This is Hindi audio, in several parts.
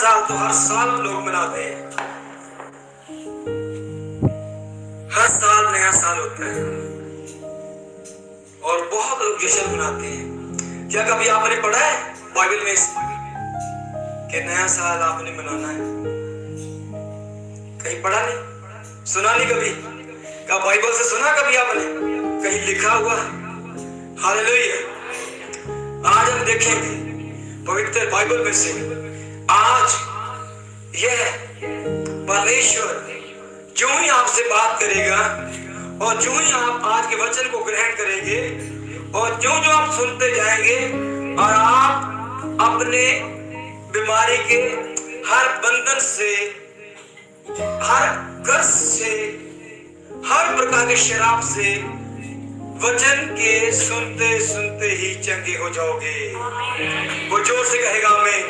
साल तो हर साल लोग मनाते हैं, हर साल नया साल होता है और बहुत लोग जश्न मनाते हैं। क्या कभी आपने पढ़ा है बाइबल में कि नया साल आपने मनाना है? कहीं पढ़ा नहीं, सुना नहीं कभी? क्या बाइबल से सुना कभी आपने? कहीं लिखा हुआ? हालेलुया। आज हम देखेंगे पवित्र बाइबल में से, आज यह परमेश्वर जो ही आपसे बात करेगा और जो ही आप आज के वचन को ग्रहण करेंगे और जो जो आप सुनते जाएंगे और आप अपने बीमारी के हर बंधन से, हर कर्ज से, हर प्रकार के शराब से वचन के सुनते सुनते ही चंगे हो जाओगे। वो जोर से कहेगा आमीन,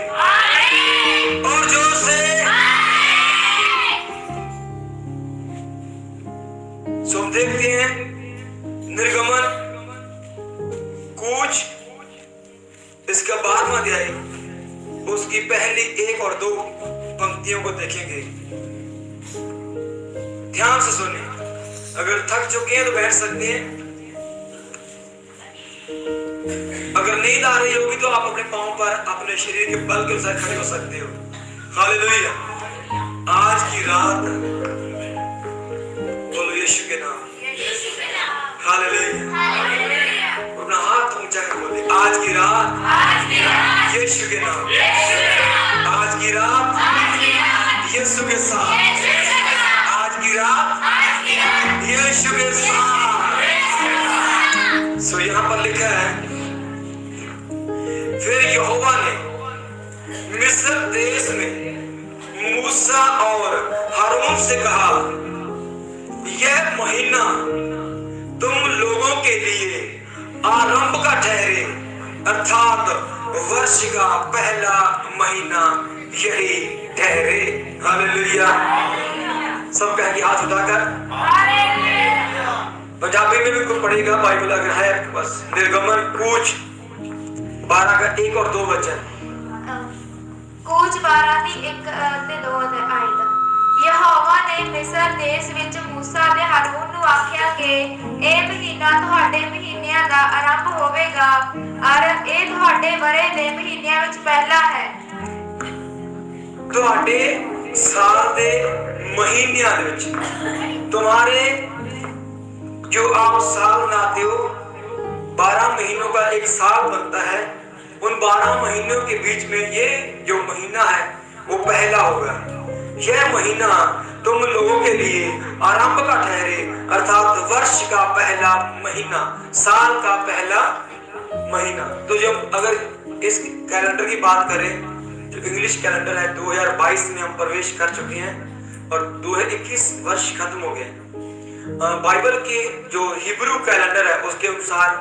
और जोर से। सो हम देखते हैं निर्गमन कूच, इसका 12वां अध्याय, उसकी पहली 1 और 2 पंक्तियों को देखेंगे। ध्यान से सुनिए, अगर थक चुके हैं तो बैठ सकते हैं, अगर नींद आ रही होगी तो आप अपने पांव पर अपने शरीर के बल के अनुसार खड़े हो सकते हो। हालेलुया। आज की रात बोलो यीशु के नाम। हालेलुया। अपना हाथ ऊंचा कर बोले, आज की रात यीशु के नाम, आज की रात यीशु के साथ, आज की रात यीशु के साथ। सो यहाँ पर लिखा है, फिर यहोवा ने मिस्र देश में मूसा और हारून से कहा, यह महीना तुम लोगों के लिए आरंभ का ठहरे, अर्थात वर्ष का पहला महीना यही ठहरे। हालेलुया। सब कहेंगे हाथ उठाकर। पंजाबी में भी कुछ पढ़ेगा बाइबल अगर है बस। निर्गमन कूच 12 का 1 और 2 वचन। कूच 12 ਦੀ 1 ਤੇ 2 ਆਇਤ। ਯਹੋਵਾ ਨੇ ਮਿਸਰ ਦੇਸ਼ ਵਿੱਚ ਮੂਸਾ ਤੇ ਹਾਰੂਨ ਨੂੰ ਆਖਿਆ ਕਿ ਇਹ ਮਹੀਨਾ ਤੁਹਾਡੇ ਮਹੀਨਿਆਂ ਦਾ ਆਰੰਭ ਹੋਵੇਗਾ ਔਰ ਇਹ ਤੁਹਾਡੇ ਵਰੇ ਦੇ ਮਹੀਨਿਆਂ ਵਿੱਚ ਪਹਿਲਾ ਹੈ। ਤੁਹਾਡੇ ਸਾਲ ਦੇ ਮਹੀਨਿਆਂ ਦੇ ਵਿੱਚ, तुम्हारे जो आप साल मनाते हो, 12 महीनों का एक साल बनता है, उन 12 महीनों के बीच में ये जो महीना है वो पहला होगा। यह महीना तुम लोगों के लिए आरंभ का ठहरे, अर्थात वर्ष का पहला महीना, साल का पहला महीना। तो जब अगर इस कैलेंडर की बात करें, जो इंग्लिश कैलेंडर है, 2022 में हम प्रवेश कर चुके हैं और 2021 वर्ष खत्म हो गए। बाइबल के जो हिब्रू कैलेंडर है उसके अनुसार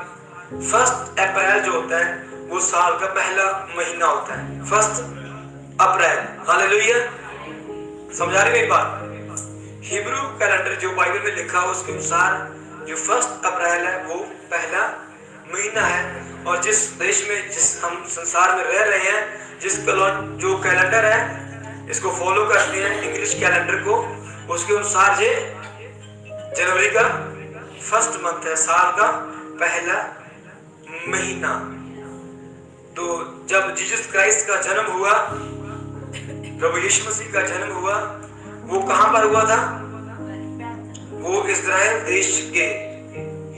1 अप्रैल जो होता है वो साल का पहला महीना होता है। 1 अप्रैल। हालेलुया। समझा रहे मेरी बात? हिब्रू कैलेंडर जो बाइबल में लिखा है उसके अनुसार जो 1 अप्रैल है वो पहला महीना है। और जिस देश में, जिस हम संसार में रह रहे हैं, जिस जो कैलेंडर है इसको फॉलो करते हैं, इंग्लिश कैलेंडर को, उसके अनुसार ये जनवरी का 1 मंथ है, साल का पहला महीना। तो जब जीसस क्राइस्ट का जन्म हुआ, प्रभु यीशु मसीह का जन्म हुआ, वो कहां पर हुआ था? वो इस्राएल देश के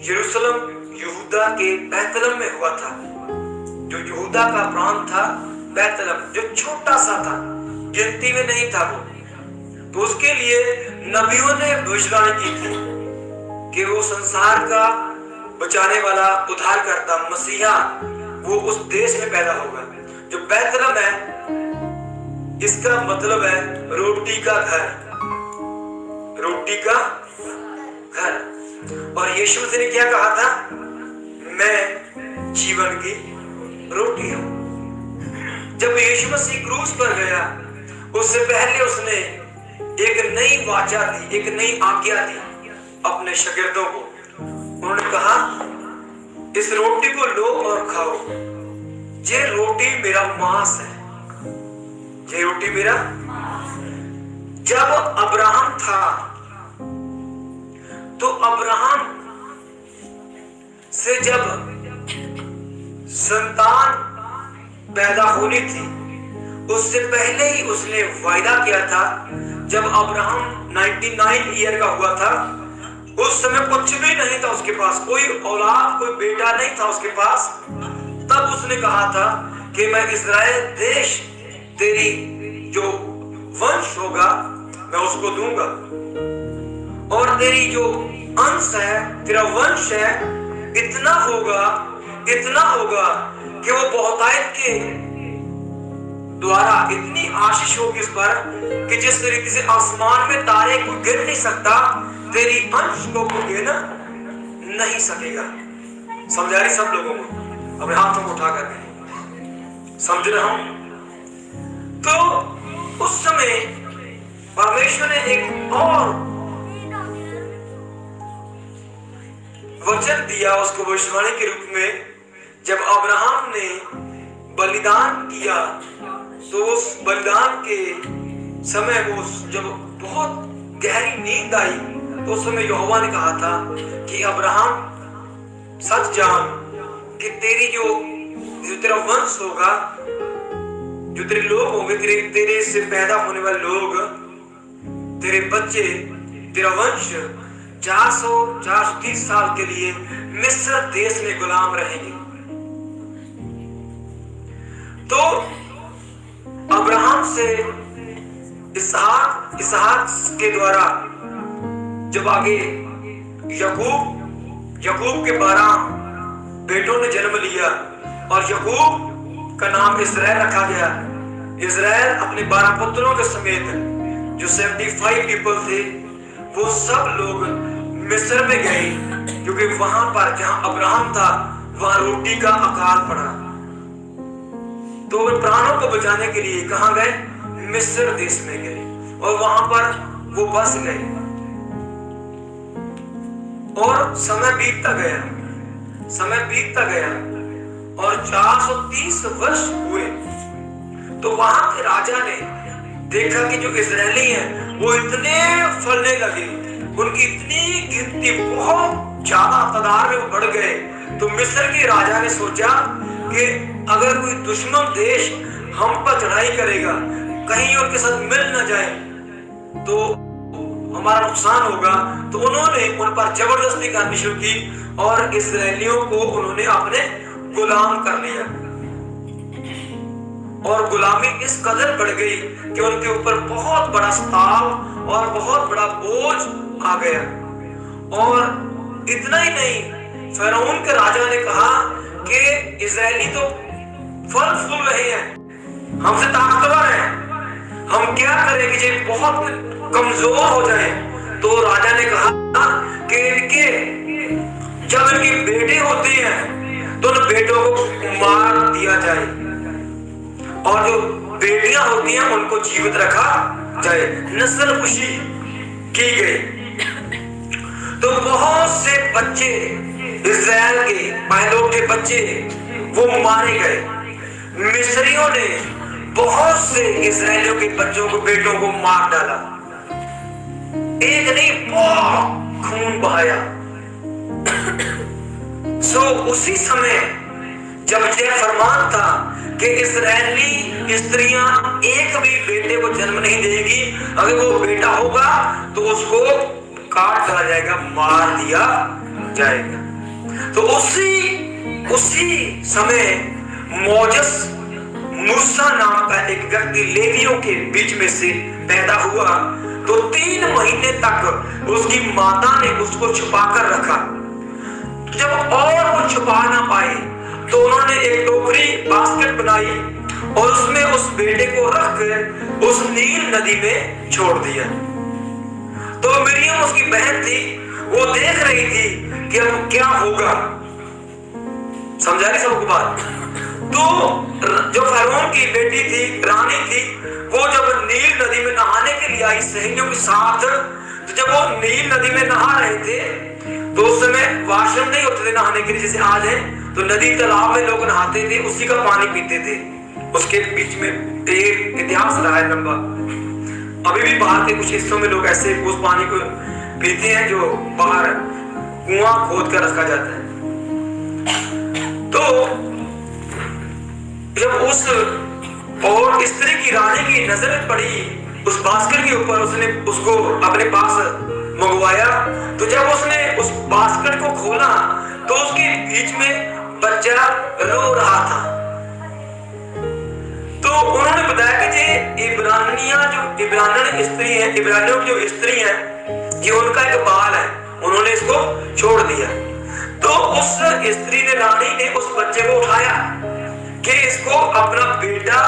यरूशलेम, यहूदा के बैतलहम में हुआ था। जो यहूदा का प्रांत था बैतलहम, जो छोटा सा था, गिनती में नहीं था वो। तो उसके लिए नबियों ने भविष्यवाणी की थी कि वो संसार का बचाने वाला उद्धारकर्ता मसीहा वो उस देश में पैदा होगा। जो बैतलहम है, इसका मतलब है रोटी का घर, रोटी का घर। और यीशु मसीह ने क्या कहा था? मैं जीवन की रोटी हूं। जब यीशु मसीह क्रूस पर गया, उससे पहले उसने एक नई वाचा दी, एक नई आज्ञा दी अपने शागिर्दों को। उन्होंने कहा, इस रोटी को लो और खाओ, ये रोटी मेरा मांस है। ये रोटी मेरा। जब अब्राहम था तो अब्राहम से जब संतान पैदा होनी थी उससे पहले ही उसने वायदा किया था। जब अब्राहम 99 ईयर का हुआ था उस समय कुछ भी नहीं था उसके पास, कोई औलाद कोई बेटा नहीं था उसके पास। तब उसने कहा था कि मैं इस्राएल देश तेरी जो वंश होगा मैं उसको दूंगा और तेरी जो अंश है तेरा वंश है इतना होगा कि वो बहुतायत के द्वारा इतनी आशीष होगी इस पर कि जिस तरीके से आसमान में तारे को गिर नहीं सकता तेरी अंश को गिर नहीं सकेगा। समझा रही सब लोगों को? अपने हाथों को उठा करके समझ रहा हूं। तो उस समय परमेश्वर ने एक और वचन दिया उसको भविष्यवाणी के रूप में। जब अब्राहम ने बलिदान किया तो उस बलिदान के समय वो जब बहुत गहरी नींद आई तो उस समय यहोवा ने कहा था कि अब्राहम सच जान कि तेरी जो तेरा वंश होगा, जो तेरे लोग होंगे, तेरे से पैदा होने वाले लोग, तेरे बच्चे, तेरा वंश 430 साल के लिए मिस्र देश में गुलाम रहेंगे। तो अब्राहम से इसहाक के द्वारा जब आगे याकूब के 12 बेटों ने जन्म लिया और याकूब का नाम इस्राएल रखा गया। इस्राएल अपने 12 पुत्रों के समेत जो 75 पीपल थे वो सब लोग मिस्र में गए क्योंकि वहां पर जहां अब्राहम था वहां रोटी का अकाल पड़ा। तो वे प्राणों को बचाने के लिए कहां गए? मिस्र देश में गए और वहां पर वो बस गए और समय बीतता गया और 430 वर्ष हुए। तो वहां के राजा ने देखा कि जो इजरायली हैं वो इतने फलने लगे, उनकी इतनी गिनती बहुत ज्यादा तादाद में बढ़ गए। तो मिस्र के राजा ने सोचा कि अगर कोई दुश्मन देश हम पर चढ़ाई करेगा, कहीं उनके साथ मिल न जाए तो हमारा नुकसान होगा। तो उन्होंने उन पर जबरदस्ती करनी शुरू की और इस्राएलियों को उन्होंने अपने गुलाम कर लिया और गुलामी इस कदर बढ़ गई कि उनके ऊपर बहुत बड़ा स्ताव और बहुत बड़ा बोझ आ गया। और इतना ही नहीं, फिरौन के राजा ने कहा कि इजरायली तो फल फूल रहे हैं, हमसे ताकतवर हैं, हम क्या करें कि ये बहुत कमजोर हो जाए। तो राजा ने कहा कि जब इनके बेटे होते हैं तो उन बेटों को मार दिया जाए और जो बेटियां होती हैं उनको जीवित रखा जाए, नस्ल खुशी की गई। तो बहुत से बच्चे इस्राएल के पहलों के बच्चे वो मारे गए। मिस्रियों ने बहुत से इस्राएलियों के बच्चों को, बेटों को मार डाला, एक नहीं बहुत खून बहाया। उसी समय जब यह फरमान था कि इस्राएली स्त्रियां एक भी बेटे को जन्म नहीं देगी, अगर वो बेटा होगा तो उसको काट डाला जाएगा, मार दिया जाएगा। तो उसी समय मोजेस मूसा नाम का एक व्यक्ति लेवियों के बीच में से पैदा हुआ। तो 3 महीने तक उसकी माता ने उसको छुपाकर रखा। जब और वो छुपा ना पाए तो उन्होंने एक टोकरी बास्केट बनाई और उसमें उस बेटे को रखकर उस नील नदी में छोड़ दिया। तो मिरियम उसकी बहन थी, वो देख रही थी कि अब क्या होगा। समझा रही सबको बात? तो जो फिरौन की बेटी थी, रानी थी, वो जब नील नदी में नहाने के लिए आई सहेलियों के साथ, तो जब वो नील नदी में नहा रहे थे तो उस समय वाशरूम नहीं होते थे नहाने के लिए जैसे आज है। तो नदी तालाब में लोग नहाते थे, उसी का पानी पीते थे। उसके बीच में एक इतिहास रहा है लंबा। अभी भी बाहर के कुछ हिस्सों में लोग ऐसे उस पानी को पीते हैं जो बाहर कुआं खोद कर रखा जाता है। तो जब उस और स्त्री की रानी की नजर पड़ी उस बास्केट के ऊपर, उसने उसको अपने पास मंगवाया। तो जब उसने उस बास्केट को खोला तो उसके बीच में बच्चा रो रहा था। तो उन्होंने बताया कि ये इब्रानियन स्त्री है, इब्रानियों की जो स्त्री है, ये उनका एक बाल है, उन्होंने इसको छोड़ दिया। तो उस स्त्री ने, रानी ने उस बच्चे को उठाया कि इसको अपना बेटा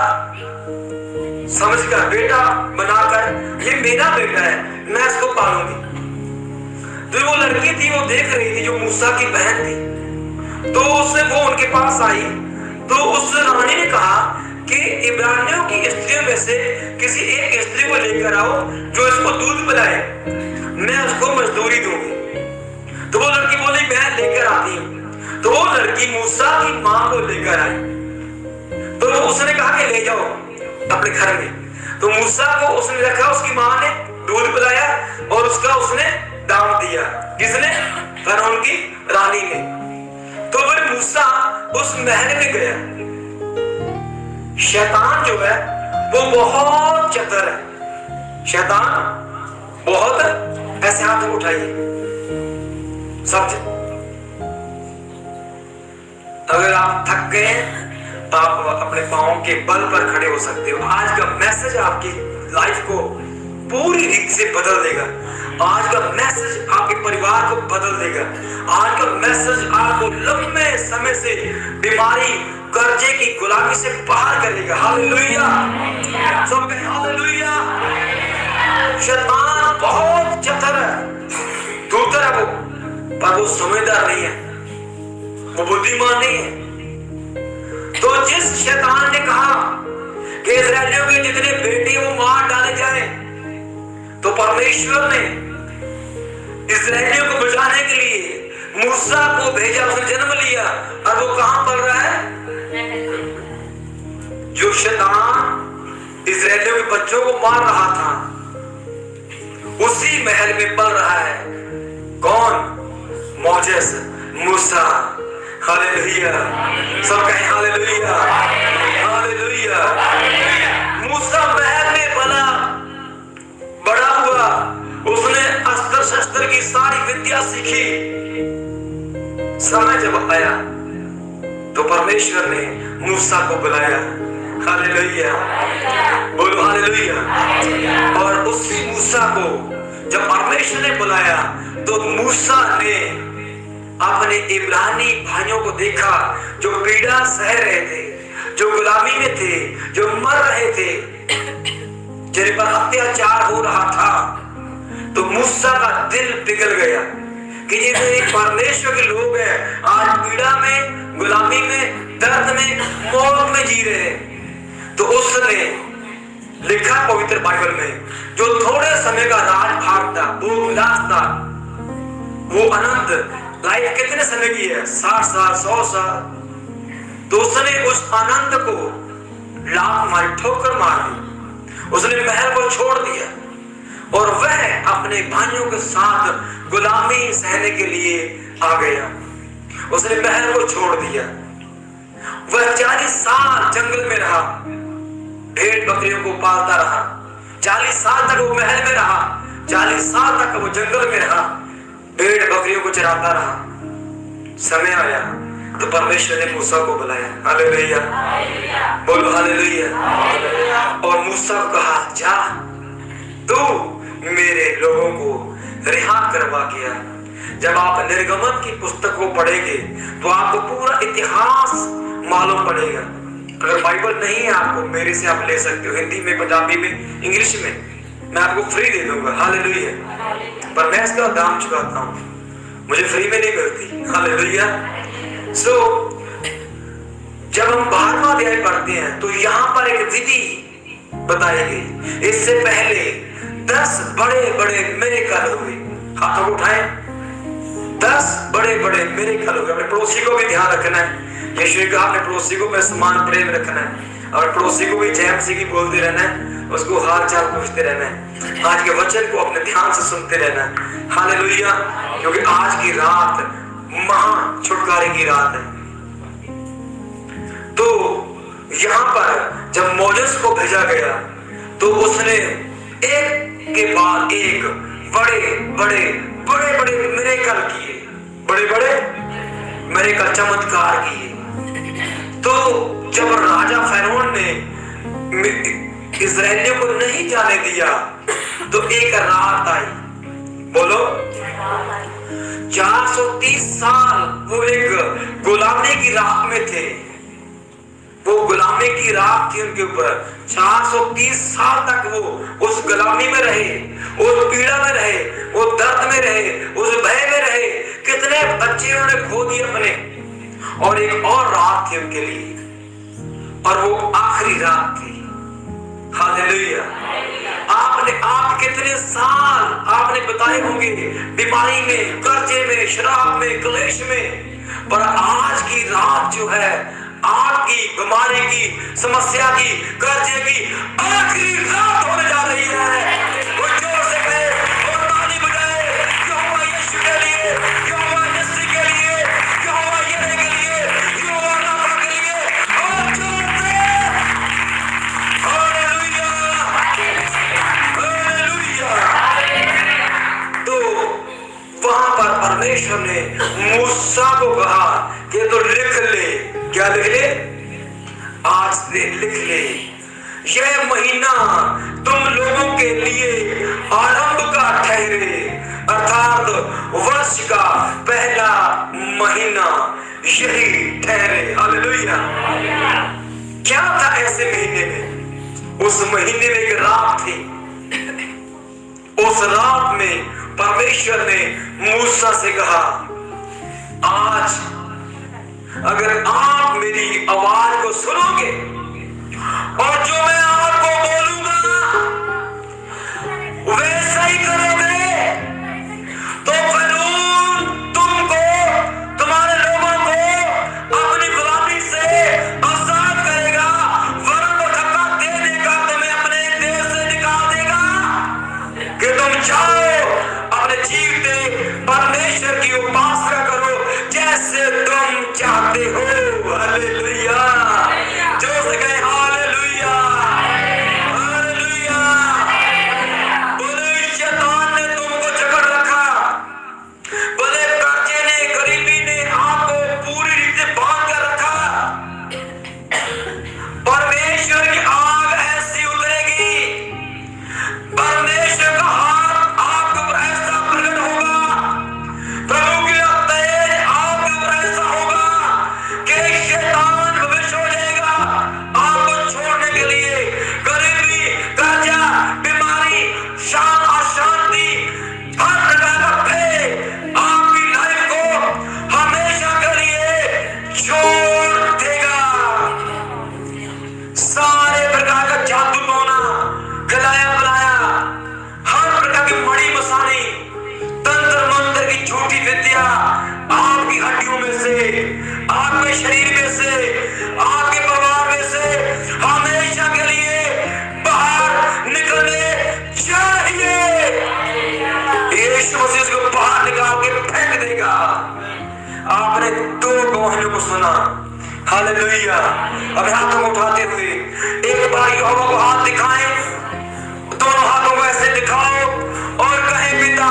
समझकर, बेटा बनाकर, ये मेरा बेटा है, मैं इसको पालूंगी। तो वो लड़की थी, वो देख रही थी, जो मूसा की बहन थी। तो उससे वो उनके पास आई। तो उस रानी ने कहा कि इब्रानियों की स्त्रियों में से किसी एक स्त्री को लेकर आओ जो इसको दूध पिलाए, मैं उसको मजदूरी दूंगी। तो वो लड़की बोली मैं लेकर आती हूँ। तो वो लड़की मूसा की माँ को लेकर आई। तो उसने कहा कि ले जाओ अपने घर में। तो मूसा को उसने रखा, उसकी माँ ने दूध पिलाया और उसका उसने दाम दिया। किसने? फरौन की रानी ने। तो फिर मूसा उस महल में गया। शैतान जो है वो बहुत चतुर है। शैतान बहुत, ऐसे हाथ उठाइए समझे। अगर आप थक गए आप अपने पांव के बल पर खड़े हो सकते हो। आज का मैसेज आपकी लाइफ को पूरी रीति से बदल देगा। आज का मैसेज आपके परिवार को बदल देगा। आज का मैसेज आपको लंबे समय से बीमारी, कर्जे की गुलामी से बाहर करेगा। हालेलुया, सब कहें हालेलुया। शैतान बहुत चतुर है, दूतर है वो, पर वो समझदार नहीं है, वो बुद्धिमान नहीं है। तो जिस शैतान ने कहा कि इस्राएलियों के जितने बेटे वो मार डाले जाए, तो परमेश्वर ने इस्राएलियों को बचाने के लिए मूसा को भेजा। उसने जन्म लिया और वो कहां पल रहा है? जो शैतान इस्राएलियों के बच्चों को मार रहा था उसी महल में पल रहा है। कौन? मोजेस, मूसा। हालेलुया, सब कहें हालेलुया, हालेलुया। मूसा महल में पला, बड़ा हुआ, उसने अस्त्र शस्त्र की सारी विद्या सीखी। समय जब आया तो परमेश्वर ने मूसा को बुलाया। हालेलुया, बोलो हालेलुया। और उसी मूसा को जब परमेश्वर ने बुलाया तो मूसा ने अपने इब्रानी भाइयों को देखा जो पीड़ा सह रहे थे, जो गुलामी में थे, जो मर रहे थे, जिन पर अत्याचार हो रहा था। तो मूसा का दिल पिघल गया कि ये मेरे परमेश्वर के लोग हैं, आज पीड़ा में, गुलामी में, दर्द में, मौत में जी रहे हैं। तो उसने लिखा पवित्र बाइबल में, जो थोड़े समय का राज भाग था, वो विलास था, वो अनंत लाइफ कितने समय की है? 60 साल, 100 साल। तो उसने उस आनंद को लात मारी, ठोकर मार दी। उसने महल को छोड़ दिया और वह अपने भाइयों के साथ गुलामी सहने के लिए आ गया। उसने महल को छोड़ दिया। वह 40 साल जंगल में रहा, भेड़ बकरियों को पालता रहा। 40 साल तक वो महल में रहा, 40 साल तक वो जंगल में रहा, भेड़ बकरियों को चराता रहा। समय आया तो परमेश्वर ने मूसा को बुलाया। हालेलुया, बोलो हालेलुया। और मूसा को कहा, जा तू मेरे लोगों को रिहा करवा के आ। जब आप निर्गमन की पुस्तक को पढ़ेंगे तो आपको पूरा इतिहास मालूम पड़ेगा। अगर बाइबल नहीं है आपको, मेरे से आप ले सकते हो, हिंदी में, पंजाबी में, इंग्लिश में, मैं आपको फ्री दे दूंगा। हालेलुया। पर मैं इसका दाम चुकाता हूं, मुझे फ्री में नहीं मिलती। हालेलुया। सो जब हम 12वां अध्याय पढ़ते हैं तो यहाँ पर एक विधि बताई गई। इससे पहले 10 बड़े बड़े मिरेकल हुए। हाथों को उठाएं। 10 बड़े बड़े मिरेकल हुए। अपने पड़ोसी को भी ध्यान रखना है। यीशु ने कहा अपने पड़ोसी को मैं समान प्रेम रखना है। और पड़ोसी को भी जय मसीह की बोलते रहना है, उसको हाल चाल पूछते रहना है, आज के वचन को अपने ध्यान से सुनते रहना है। हालेलुया, क्योंकि आज की रात महा छुटकारे की रात है। तो यहाँ पर जब मोजेस को भेजा गया तो उसने एक के बाद एक बड़े बड़े बड़े बड़े मिरेकल किए, बड़े बड़े मिरेकल चमत्कार किए। तो जब राजा फैरोन ने इस्राएलियों को नहीं जाने दिया तो एक रात आई, बोलो 430 साल वो एक गुलामी की रात में थे, वो गुलामी की रात थी उनके ऊपर। 430 साल तक वो उस गुलामी में रहे, उस पीड़ा में रहे, वो दर्द में रहे, उस भय में रहे। कितने बच्चे उन्होंने खो दिए अपने, और एक और रात थी उनके लिए, और वो आखिरी रात थी। हालेलुया। आप कितने साल आपने बिताए होंगे बीमारी में, कर्जे में, शराब में, क्लेश में, पर आज की रात जो है आपकी बीमारी की, समस्या की, कर्जे की आखिरी रात होने जा रही है। वो जोर से कहे और ताली बजाए, यहोवा यीशु के लिए, यहोवा यीशु के लिए, यहोवा यीशु के लिए, यहोवा राफा के लिए, और जोर से हालेलुया, हालेलुया। तो वहां पर परमेश्वर ने मूसा को कहा कि तो लिख ले। क्या लिख ले? आज से लिख ले, यह महीना तुम लोगों के लिए आरंभ का ठहरे, अर्थात वर्ष का पहला महीना यही ठहरे। हालेलुया। क्या था ऐसे महीने में? उस महीने में एक रात थी। उस रात में परमेश्वर ने मूसा से कहा, आज अगर आप मेरी आवाज को सुनोगे और जो मैं आपको बोलूंगा वैसा ही करोगे, तो फिरौन तुमको, तुम्हारे लोगों को अपनी गुलामी से आजाद करेगा, वरन वो धक्का दे देगा, तुम्हें अपने देश से निकाल देगा कि तुम जाओ अपने जीवते परमेश्वर की उपासना करो जैसे तुम चाहते हो। हालेलुया। जो से कहे हालेलुया, हालेलुया। बोले शैतान ने तुमको जकड़ रखा, बोले कर्जे ने, गरीबी ने आपको पूरी रीति से बांध कर रखा। परमेश्वर की आग ऐसी उतरेगी, परमेश्वर का हाथ आपके ऊपर ऐसा प्रकट होगा, प्रभु की तेज आपके ऊपर ऐसा होगा कि शैतान विवश हो जाएगा आपको छोड़ने के लिए। गरीबी, कर्जा, बीमारी, अशांति, हर प्रकार का भय आपकी लाइफ को हमेशा के लिए छोड़ देगा। सारे प्रकार का जादू टोना, खिलाया पिलाया, हर प्रकार की मड़ी मसानी, तंत्र मंत्र की झूठी विद्या आपकी हड्डियों में से, आपके शरीर में से, आपके परिवार में से हमेशा के लिए बाहर निकलने चाहिए। यीशु मसीह उसको बाहर निकाल के फेंक देगा। आपने दो गवाहियों को सुना। हालेलुया। अब हाथों को उठाते हुए एक बार यहोवा को हाथ दिखाएं, दोनों हाथों को ऐसे दिखाओ और कहें, पिता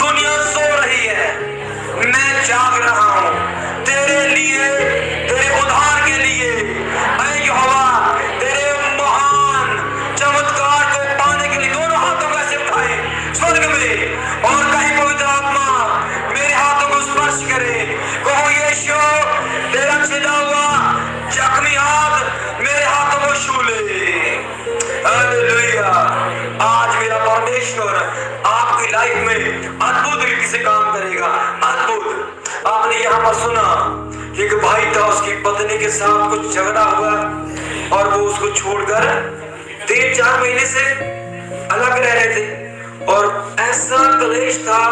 दुनिया सो रही है, मैं जाग रहा हूं तेरे लिए, तेरे उद्धार के लिए। ऐ यहोवा, तेरे महान चमत्कार को पाने के लिए दोनों हाथों को ऐसे उठाएं स्वर्ग में और कहीं पवित्र आत्मा मेरे हाथों को स्पर्श करे। कहो यीशु, तेरा छिदा हुआ जख्मी हाथ मेरे हाथों को छू ले। हालेलुया। आज मेरा परमेश्वर आपकी लाइफ में अद्भुत रीति से काम करेगा। अद्भुत। आपने यहाँ पर सुना कि एक भाई था, उसकी पत्नी के साथ कुछ झगड़ा हुआ और वो उसको छोड़कर 3-4 महीने से अलग रह रहे थे, और ऐसा क्लेश था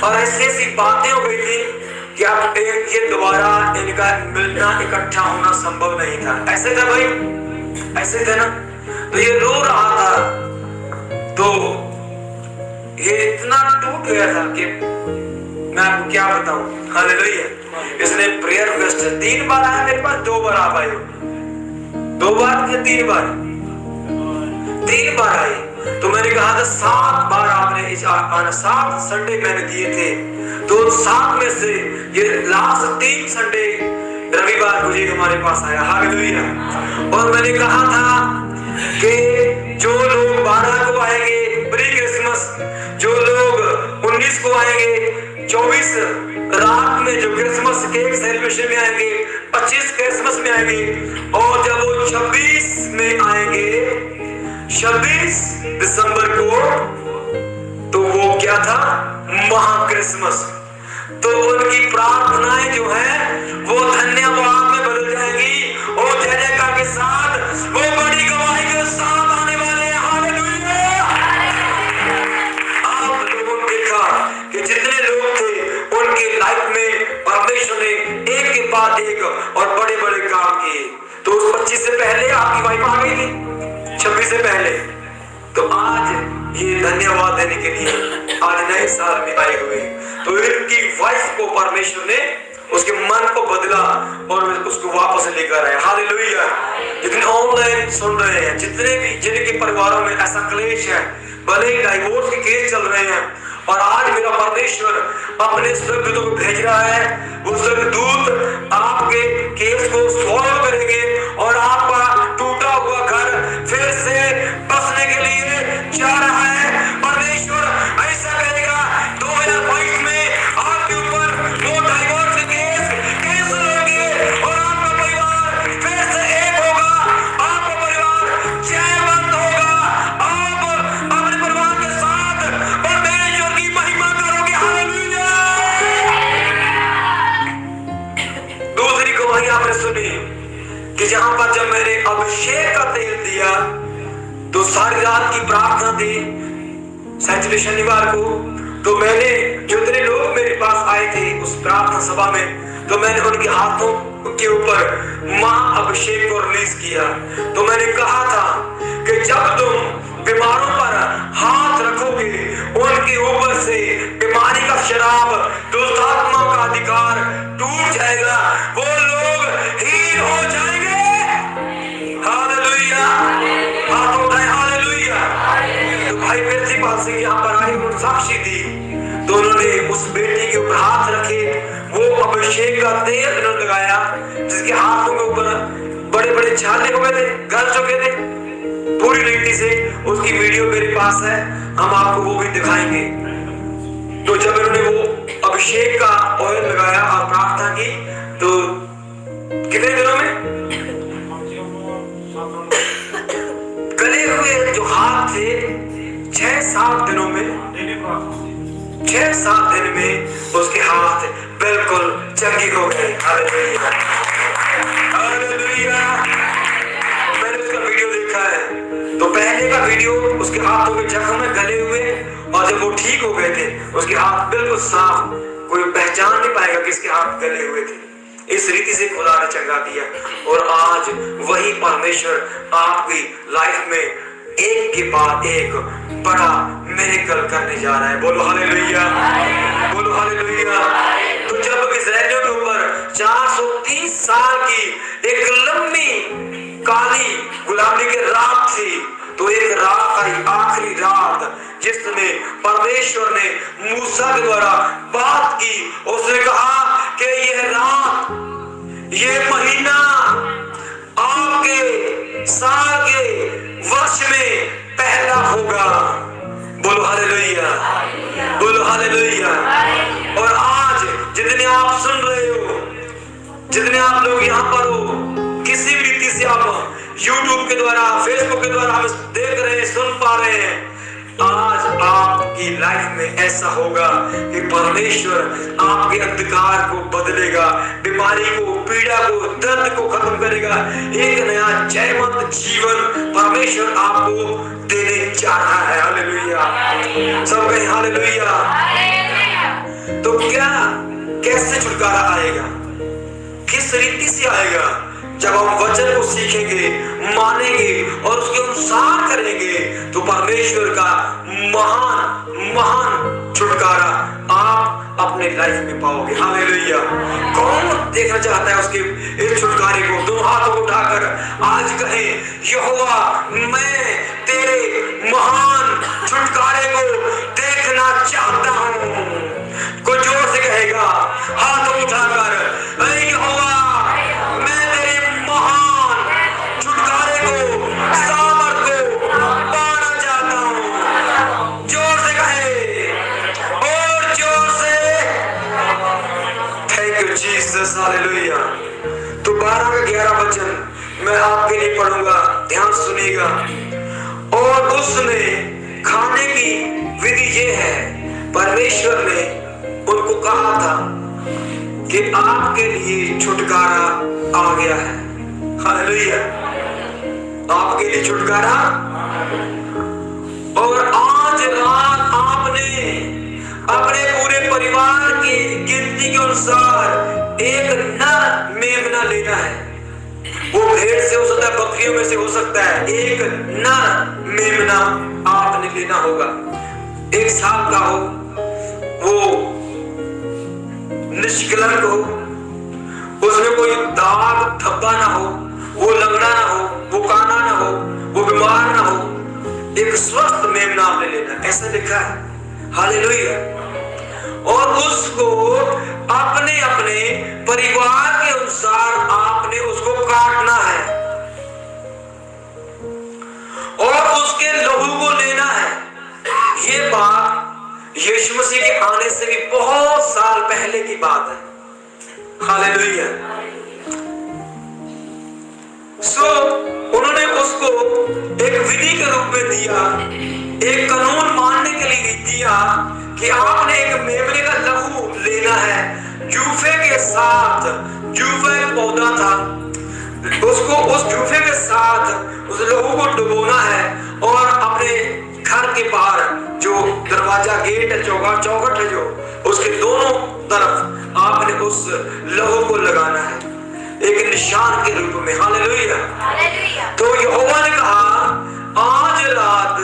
और ऐसी ऐसी बातें हो गई थी कि आप ये दोबारा इनका मिलना इकट्ठा होना संभव नहीं था। ऐसे था भाई, ऐसे थे ना। तो ये रो रहा था, तो ये इतना टूट गया था कि मैं आपको क्या बताऊं। हालेलुया। इसने प्रेयर रिक्वेस्ट 3 बार आया मेरे पास, 2 बार आ पाए, 2 बार या 3 बार, 3 बार आई। तो मैंने कहा था 7 बार आपने 7 संडे मैंने दिए थे, तो 7 में से ये लास्ट 3 संडे रविवार को ये हमारे पास आया। हालेलुया। और मैंने कहा था कि जो लोग 12 को आएंगे प्री क्रिसमस, जो लोग 19 को आएंगे, 24 रात में जो क्रिसमस केक सेलिब्रेशन में आएंगे, 25 क्रिसमस में आएंगे, और जब वो 26 में आएंगे 26 दिसंबर को, तो वो क्या था, महा क्रिसमस। तो उनकी प्रार्थनाएं जो है वो धन्यवाद में बदल जाएगी और जय जयकार के साथ वो बड़ी गवाही के साथ आने वाले हैं। हालेलुया। आप लोगों ने देखा कि जितने लोग थे उनके लाइफ में परमेश्वर ने एक के बाद एक और बड़े बड़े काम किए। तो उस 25 से पहले आपकी वाइफ आ गई थी, 26 से पहले। तो आज ये धन्यवाद देने के लिए आज नए साल में आए हुए, तो इनकी वाइफ को परमेश्वर ने उसके मन को बदला और उसको वापस लेकर आया। हालेलुया। जितने ऑनलाइन सुन रहे हैं, जितने भी जिनके परिवारों में ऐसा क्लेश है, भले डाइवोर्स के केस चल रहे हैं, और आज मेरा परमेश्वर अपने स्वर्गदूतों को भेज रहा है, वो स्वर्गदूत आपके केस को सॉल्व करेंगे और आपका टूटा हुआ घर फिर से बसने के लिए जा रहा है। परमेश्वर ऐसा करेगा 2022 में आपके ऊपर वो डाइवोर्स के केस कैंसिल होंगे और आपका परिवार फिर से एक होगा, आपका परिवार जयवंत होगा, आप अपने परिवार के साथ परमेश्वर की महिमा करोगे। हालेलुया। दूसरी गवाही आपने सुनी कि जहां पर जब मैंने अभिषेक का तेल दिया तो सारी रात की प्रार्थना थी सैटरडे शनिवार को, तो मैंने जितने लोग मेरे पास आए थे उस प्रार्थना सभा में, तो मैंने उनके हाथों के ऊपर महाअभिषेक को रिलीज किया। तो मैंने कहा था कि जब तुम बीमारों पर हाथ रखोगे उनके ऊपर से बीमारी का शराब, दुष्टात्मा का अधिकार टूट जाएगा, वो लोग हील हो जाएंगे। हालेलुया। हाथ उठाए। हालेलुया। तो भाई प्रिंसिपल सिंह यहाँ पर आए और साक्षी दी, तो उन्होंने उस बेटी के ऊपर हाथ रखे, वो अभिषेक का तेल उन्होंने लगाया, जिसके हाथों के ऊपर बड़े बड़े छाले हो गए थे, गल चुके थे पूरी रीति से। उसकी वीडियो मेरे पास है, हम आपको वो भी दिखाएंगे। तो जब उन्होंने वो अभिषेक का ऑयल लगाया और प्रार्थना की, तो कितने दिनों में गले हुए जो हाथ थे 6-7 दिनों में, 6-7 दिन में उसके हाथ बिल्कुल चंगी हो गए। हालेलुया। हालेलुया। मैंने उसका वीडियो देखा है, तो पहले का वीडियो उसके हाथों के जख्म में गले हुए, और जब वो ठीक हो गए थे उसके हाथ बिल्कुल साफ, कोई पहचान नहीं पाएगा कि इसके हाथ गले हुए थे। इस रीति से खुदा ने चंगा दिया, और आज वही परमेश्वर आपकी लाइफ में एक के बाद एक बड़ा मिरेकल करने जा रहा है। बोलो हालेलुया। बोलो हालेलुया। तो जब इस्राएलियों के ऊपर 430 साल की एक लंबी काली गुलामी की रात थी, तो एक रात आई, आखिरी रात, जिसमें परमेश्वर ने मूसा के द्वारा बात की। उसने कहा कि यह रात, ये महीना आपके साल के वर्ष में पहला होगा। बोलो हालेलुया। बोलो हालेलुया। और आज जितने आप सुन रहे हो, जितने आप लोग यहाँ पर हो, किसी भी रीति से आप YouTube के द्वारा, Facebook के द्वारा हम देख रहे हैं, सुन पा रहे हैं, आज आपकी लाइफ में ऐसा होगा कि परमेश्वर आपके अंधकार को बदलेगा, बीमारी को, पीड़ा को, दर्द को खत्म करेगा। एक नया जयवंत जीवन परमेश्वर आपको देने जा रहा है। हालेलुया। सब कहें हालेलुया। तो क्या कैसे छुटकारा आएगा, किस रीति से आएगा? जब हम वचन को सीखेंगे, मानेंगे और उसके अनुसार करेंगे तो परमेश्वर का महान महान छुटकारा आप अपने लाइफ में पाओगे। हालेलुया। कौन देखना चाहता है उसके इस छुटकारे को? दो हाथों को उठाकर आज कहें, यहोवा मैं तेरे महान छुटकारे को देखना चाहता हूं। कोई जोर से कहेगा हाथों उठाकर, यहोवा मैं तेरे महान छुटकारे को, सामर्थ को पाना चाहता हूं। जोर से कहे और जोर से। Thank you Jesus, hallelujah. तो 12 का 11 वचन मैं आपके लिए पढ़ूंगा, ध्यान सुनिएगा। और उसमें खाने की विधि ये है, परमेश्वर ने उनको कहा था कि आपके लिए छुटकारा आ गया है। हालेलुया। आपके लिए छुटकारा। और आज रात आपने अपने पूरे परिवार की गिनती के अनुसार एक नर मेमना लेना है। वो भेड़ से हो सकता है, बकरियों में से हो सकता है। एक नर मेमना आपने लेना होगा। 1 साल का हो, वो निष्कलंक हो, उसमें कोई दाग धब्बा ना हो, वो लंगड़ा ना हो, वो काना ना हो, वो बीमार ना हो। एक स्वस्थ मेमना आपने लेना, ऐसा लिखा है। हालेलुया। और उसको अपने अपने परिवार के अनुसार आपने उसको काटना है और उसके लहू को लेना है। ये बात यीशु मसीह के आने से भी बहुत साल पहले की बात है। हालेलुया। उन्होंने उसको एक विधि के रूप में दिया, एक कानून मानने के लिए दिया कि आपने एक मेमने का लहू लेना है। जूफे के साथ, जूफा एक पौधा था, उसको उस जूफे के साथ उस लहू को डुबोना है और अपने घर के बाहर जो दरवाजा, गेट है, चौखट है, जो उसके दोनों तरफ आपने उस लहू को लगाना है, एक निशान के रूप में। हालेलुया। तो यहोवा ने कहा आज रात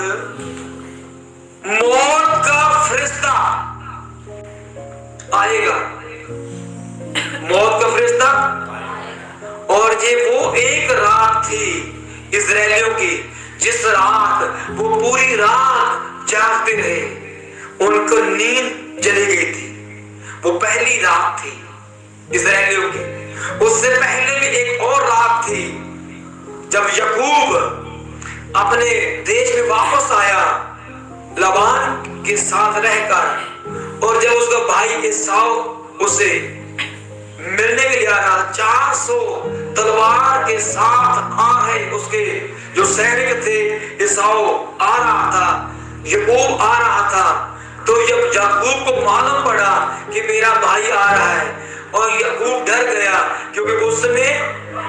मौत का फरिश्ता आएगा, मौत का फरिश्ता। और ये वो एक रात थी इस्राएलियों की, जिस रात वो पूरी रात जागते रहे, उनको नींद चली गई थी। वो पहली रात थी इस्राएलियों की। उससे पहले भी एक और रात थी जब याकूब अपने देश में वापस आया लाबान के साथ रहकर, और जब उसका भाई एसाव उसे मिलने के लिए आया, 400 तलवार के साथ आ रहे उसके जो सैनिक थे, एसाव आ रहा था, याकूब आ रहा था। तो जब याकूब को मालूम पड़ा कि मेरा भाई आ रहा है, और याकूब डर गया क्योंकि उसने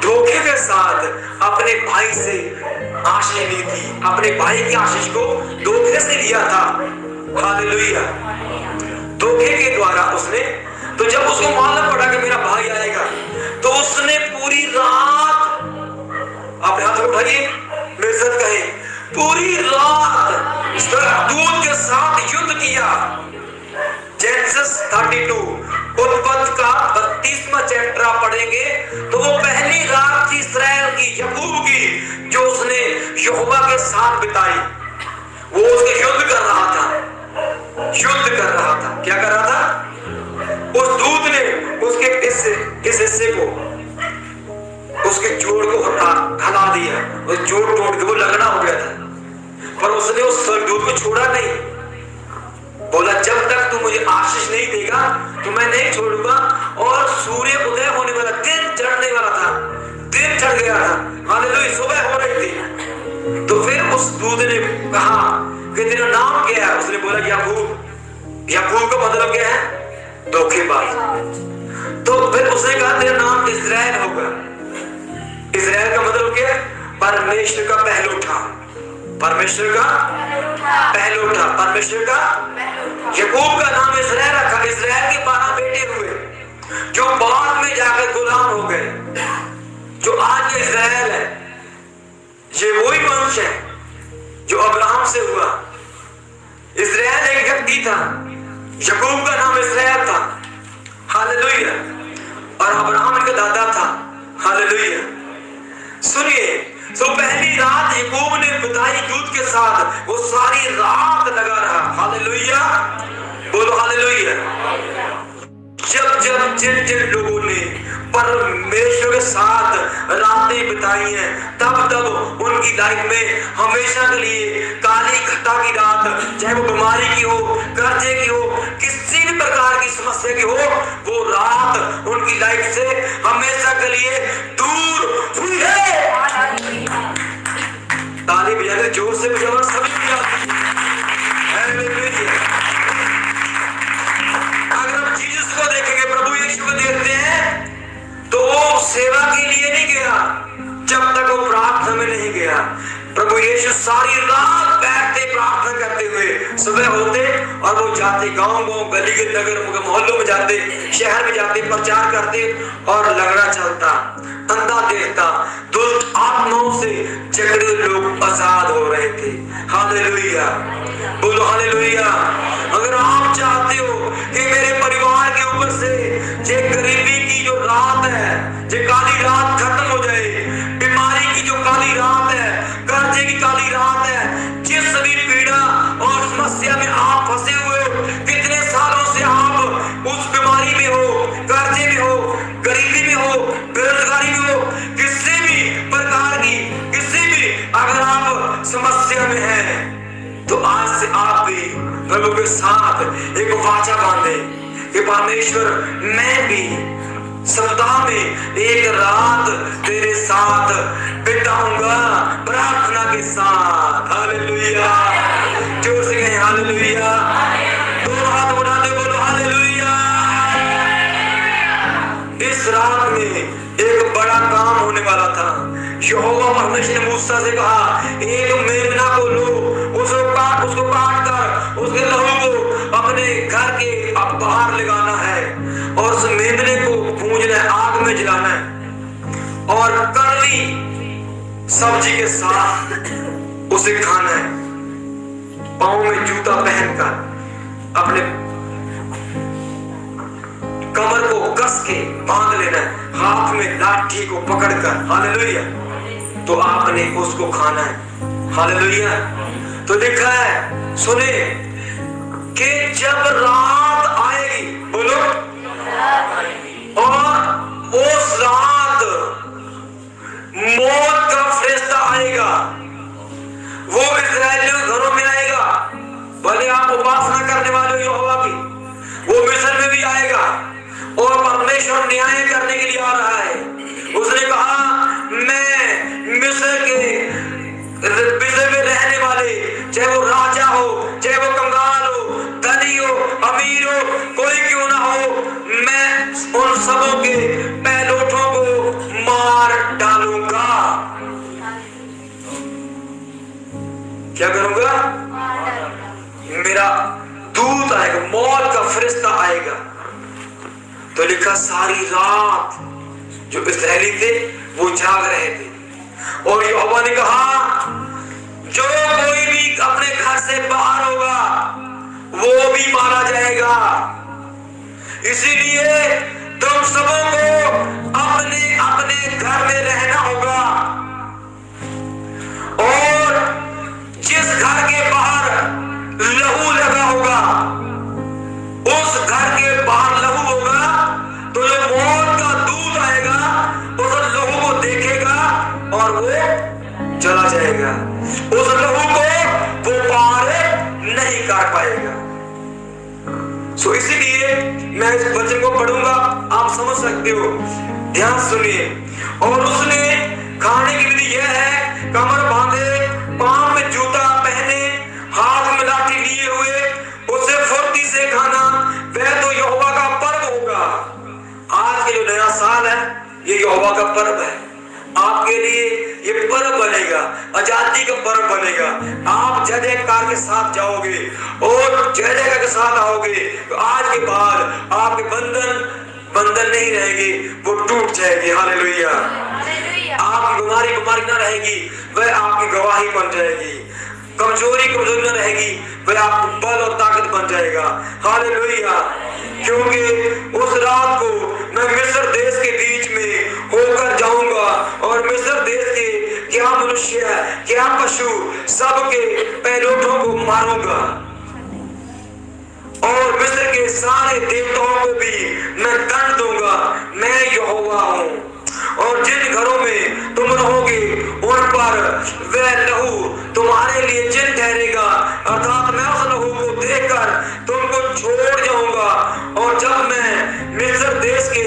धोखे के साथ अपने भाई से आशीष ली थी, अपने भाई की आशीष को धोखे से लिया था। हालेलुया। धोखे के द्वारा उसने, तो जब उसको मालूम पड़ा कि मेरा भाई आएगा, तो उसने पूरी रात, अपने हाथ को उठाइए, मेरे साथ कहें, पूरी रात दूत के साथ युद्ध किया। जेनेसिस 32 उत्पत्ति का 32वां चैप्टर आप पढ़ेंगे तो वो पहली रात थी इस्राएल की, याकूब की, जो उसने यहोवा के साथ बिताई। वो उसके युद्ध कर रहा था, युद्ध कर रहा था। क्या कर रहा था? उस दूत ने उसके इस हिस्से को, उसके जोड़ को हला दिया, उस जोड़ तोड़ के वो लंगड़ा हो गया था। पर उसने उस स्वर्गदूत को छोड़ा नहीं, बोला जब तक तू मुझे आशीष नहीं देगा तो मैं नहीं छोड़ूंगा। और सूर्य उदय होने वाला, दिन चढ़ने वाला था, दिन चढ़ गया था। हालेलुया। सुबह हो रही थी। तो फिर उस दूत ने कहा कि तेरा नाम क्या है? उसने बोला याकूब। याकूब का मतलब क्या है? धोखेबाज। तो फिर उसने कहा तेरा नाम इस्राएल होगा। इस्राएल का मतलब क्या है? परमेश्वर का पहलौठा, परमेश्वर का पहलौठा, परमेश्वर का। याकूब का नाम इस्राएल रखा। इस्राएल के 12 बेटे हुए। जो बाद में जाकर गुलाम हो गए, जो आज इस्राएल है, ये वही वंश है जो अब्राहम से हुआ। इस्राएल एक व्यक्ति था, याकूब का नाम इस्राएल था, हालेलुया, और अब्राहम इनका दादा था, हालेलुया। सुनिए, तो पहली रात याकूब ने बिताई दूध के साथ, वो सारी रात लगा रहा, हालेलुया, बोलो हालेलुया। जब जिन लोगों ने परमेश्वर के साथ रातें बिताई हैं, तब उनकी लाइफ में हमेशा के लिए काली घटा की रात, चाहे वो बीमारी की हो, कर्जे की हो, किसी भी प्रकार की समस्या की हो, वो रात उनकी लाइफ से हमेशा के लिए दूर हुई है। ताली बजाकर जोर से बजाओ, सभी अगर हम जीसस को देखेंगे, प्रभु यीशु को देखते हैं, तो वो सेवा के लिए नहीं गया जब तक वो प्रार्थना में नहीं गया। प्रभु यीशु सारी रात बैठते प्रार्थना करते हुए, सुबह होते और वो जाते गांव गली के नगर मोहल्लों में जाते, शहर में जाते, प्रचार करते और लगड़ा चलता, अंधा देखता, दुष्ट आत्माओं से जकड़े लोग आजाद हो रहे थे। हालेलुया, बोलो हालेलुया। अगर आप चाहते हो कि मेरे परिवार के ऊपर से ये गरीबी की जो रात है, ये काली रात खत्म हो जाए, बीमारी की जो काली रात है, कर्जे की काली रात है, जिस भी पीड़ा और समस्या में आप फंसे हुए हो, कितने सालों से आप उस बीमारी में हो, कर्जे में हो, गरीबी में हो, बेरोजगारी में हो, किसी भी प्रकार की किसी भी अगर आप समस्या में हैं, तो आज से आप भी प्रभु के साथ एक वाचा बांधे कि परमेश्वर, मैं भी सप्ताह में एक रात तेरे साथ बिताऊंगा प्रार्थना के साथ। हालेलुया, जोर से कहें हालेलुया, दोनों हाथ उठाते बोलो हालेलुया। इस रात में एक बड़ा काम होने वाला था। यहोवा परमेश्वर ने मूसा से कहा, एक मेमना को लो, उसको काट कर उसके लहू को अपने घर के बाहर लगाना है और उस मेमने को भूंजना है, आग में जलाना है और कड़वी सब्जी के साथ उसे खाना है। पांव में जूता पहनकर अपने कमर को कस के बांध लेना है, हाथ में लाठी को पकड़कर, हालेलुया, तो आपने उसको खाना है। हालेलुया। तो लिखा है, सुने, कि जब रात आएगी, बोलो, और उस रात मौत का फरिश्ता आएगा, वो इस्राएलियों के घरों में आएगा। भले आप उपासना करने वाले हो यहोवा की, वो मिस्र में भी आएगा और परमेश्वर न्याय करने के लिए आ रहा है। उसने कहा, मैं मिस्र में रहने वाले, चाहे वो राजा हो, चाहे वो कंगाल हो, धनी हो, अमीर हो, कोई क्यों ना हो, मैं उन सबों के पैलोठों को मार डालूंगा। क्या करूंगा? मेरा दूत आएगा, मौत का फरिश्ता आएगा। तो लिखा, सारी रात जो इस्राएली थे वो जाग रहे थे और यहोवा ने कहा, जो कोई भी अपने घर से बाहर होगा वो भी मारा जाएगा। इसीलिए तुम सबों को अपने अपने घर में रहना होगा और जिस घर के बाहर लहू लगा होगा, उस घर के बाहर लहू होगा, तो जो मौत का दूत आएगा उस लहू को देखेगा और वो चला जाएगा। उस लहू को वो पार नहीं कर पाएगा। सो इसीलिए मैं इस वचन को पढ़ूंगा, आप समझ सकते हो, ध्यान सुनिए। और उसने खाने की विधि यह है, कमर बांधे, पांव में जूता पहने, हाथ में लाठी लिए हुए, उसे फुर्ती से खाना, वह तो यहोवा का पर्व होगा। आज के जो नया साल है, ये यहोवा का पर्व है। आपके लिए ये पर्व बनेगा, आजादी का पर्व बनेगा। आप जय जयकार के साथ जाओगे और जय जयकार के साथ आओगे। तो आज के बाद आपके बंधन बंधन नहीं रहेंगे, वो टूट जाएगी। हालेलुया। आपकी बीमारी ना रहेगी, वह आपकी गवाही बन जाएगी। कमजोरी ना रहेगी, वह आपको बल और ताकत बन जाएगा। हालेलुया। क्योंकि उस रात को मैं मिस्र देश के बीच में होकर जाऊंगा और मिस्र देश के क्या मनुष्य, क्या पशु, सबके पैरोठों को मारूंगा और मिस्र के सारे देवताओं को भी मैं दंड दूंगा। मैं यहोवा हूं। और जिन घरों में तुम रहोगे उन पर वह लहू तुम्हारे लिए चिन्ह ठहरेगा, अर्थात मैं उस लहू को देखकर तुमको छोड़ जाऊंगा। और जब मैं मिस्र देश के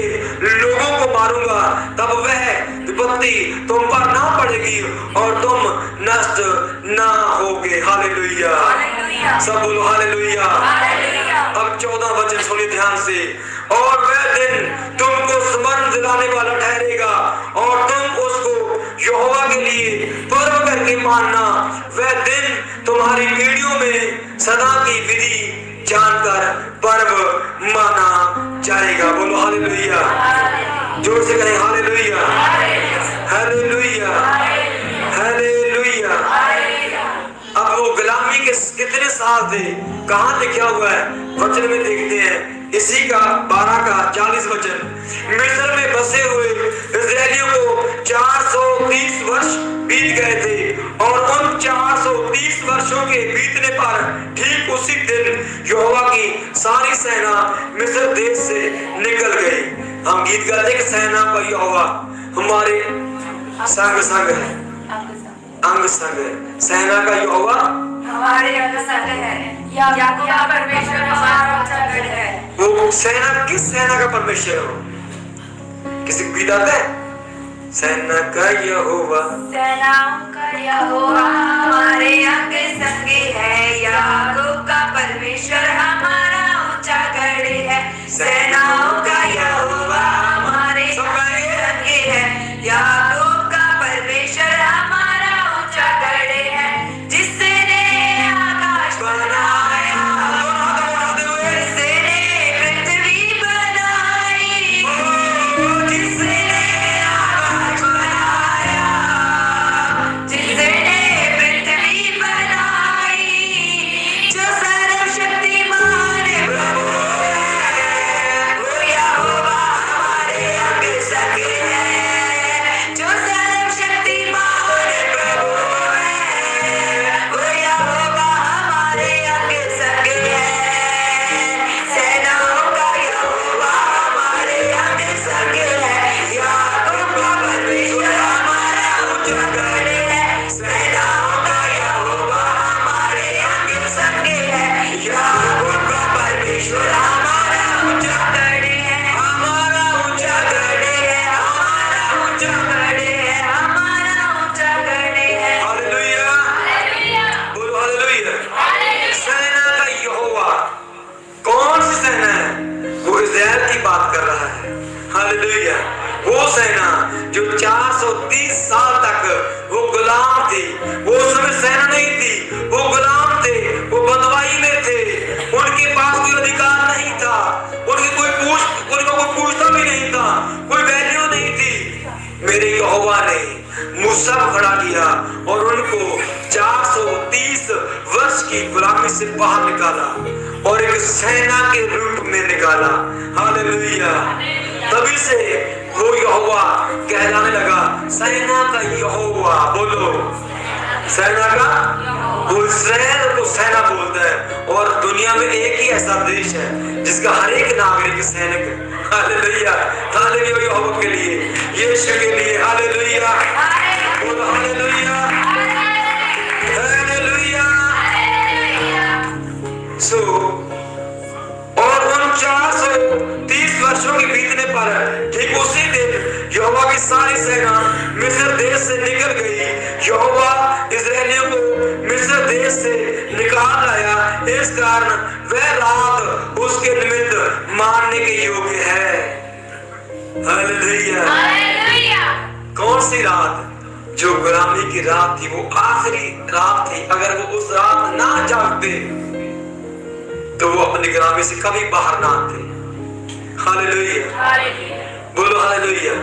लोगों को मारूंगा तब वह विपत्ति तुम पर ना पड़ेगी और तुम नष्ट ना होगे। हालेलुया। सब बोलो हालेलुया। अब 14 वचन सुनिए ध्यान से। और वह दिन तुमको स्मरण दिलाने वाला ठहरेगा और तुम उसको यहोवा के लिए पर्व करके मानना। वह दिन तुम्हारी पीढ़ियों में सदा की विधि जानकर पर्व माना जाएगा। बोलो हालेलुया। जोर से कहें हालेलुया, हालेलुया, हालेलुया। अब वो गुलामी के कितने साल थे, कहां लिखा हुआ है? वचन में देखते हैं, इसी का 12 का 40 वचन। मिस्र में बसे हुए इस्राएलियों को 430 वर्ष बीत गए थे और उन 430 वर्षों के बीतने पर ठीक उसी दिन यहोवा की सारी सेना मिस्र देश से निकल गई। हम गीत गाते कि सेना का यहोवा हमारे संग संग है, अंग संग है। सेना का यहोवा हमारे अंग संग है, याकूब का परमेश्वर हमारा ऊंचा गढ़ है। वो सेना किस सेना का परमेश्वर हो? किसी को गीत आता है? सेना का यहोवा, सेनाओं का यहोवा हमारे अंग संग है, याकूब का परमेश्वर हमारा ऊंचा गढ़ है। सेनाओं का यहोवा हमारे अंग संग है, याकूब का परमेश्वर हमारा ऊंचा गढ़ है। जिसने आकाश बनाया, जिसने पृथ्वी बनाई, जिसने आकाश बनाया, जिसने पृथ्वी बनाई, जो सर्वशक्तिमान प्रभु है, वो यहोवा हमारे अंग संग है। जो सर्वशक्तिमान प्रभु है, वो यहोवा हमारे अंग संग है। सेनाओं का यहोवा हमारे अंग संग है, याकूब का परमेश्वर हमारा ऊंचा गढ़ है। सेनाओं का यहोवा हमारे अंग संग है, याकूब का परमेश्वर हमारा ऊंचा गढ़ है। हमारा ऊंचा गढ़ है, हमारा ऊंचा गढ़ है, हमारा ऊंचा गढ़ है। हालेलुया, बोलो हालेलुया। सेना का यहोवा कौन सी सेना है? वो इज़राइल की बात कर रहा है। हालेलुया। वो सेना जो 430 साल तक वो गुलाम थी, वो उस समय सेना नहीं थी, वो गुलाम थे, वो बंधुआई में थे, उनके पास कोई अधिकार नहीं था, उनका कोई पूछता भी नहीं था, कोई वैल्यू नहीं थी। मेरे यहोवा ने मूसा को खड़ा किया और उनको 430 वर्ष की गुलामी से बाहर निकाला और एक सेना के रूप में निकाला। हालेलुया। तभी से वो यहोवा कहलाने लगा सेना का यहोवा। बोलो सेना का। वो इस्राएल को सेना बोलता है और दुनिया में एक ही ऐसा देश है जिसका हर एक नागरिक सैनिक है। हालेलुया, हालेलुया यहोवा के लिए, यीशु के लिए। हालेलुया, बोलो हालेलुया, हालेलुया। सो और उन 430 वर्षों के बीतने पर ठीक उसी दिन यहोवा की सारी सेना मिस्र देश से निकल गई। यहोवा इस्राएलियों को मिस्र देश से निकाल लाया, इस कारण वह रात उसके निमित्त मानने के योग्य है। Hallelujah, hallelujah. कौन सी रात? जो गुलामी की रात थी, वो आखिरी रात थी। अगर वो उस रात ना जागते तो वो अपनी गुलामी से कभी बाहर ना आते। हालेलुया, बोलो हालेलुया।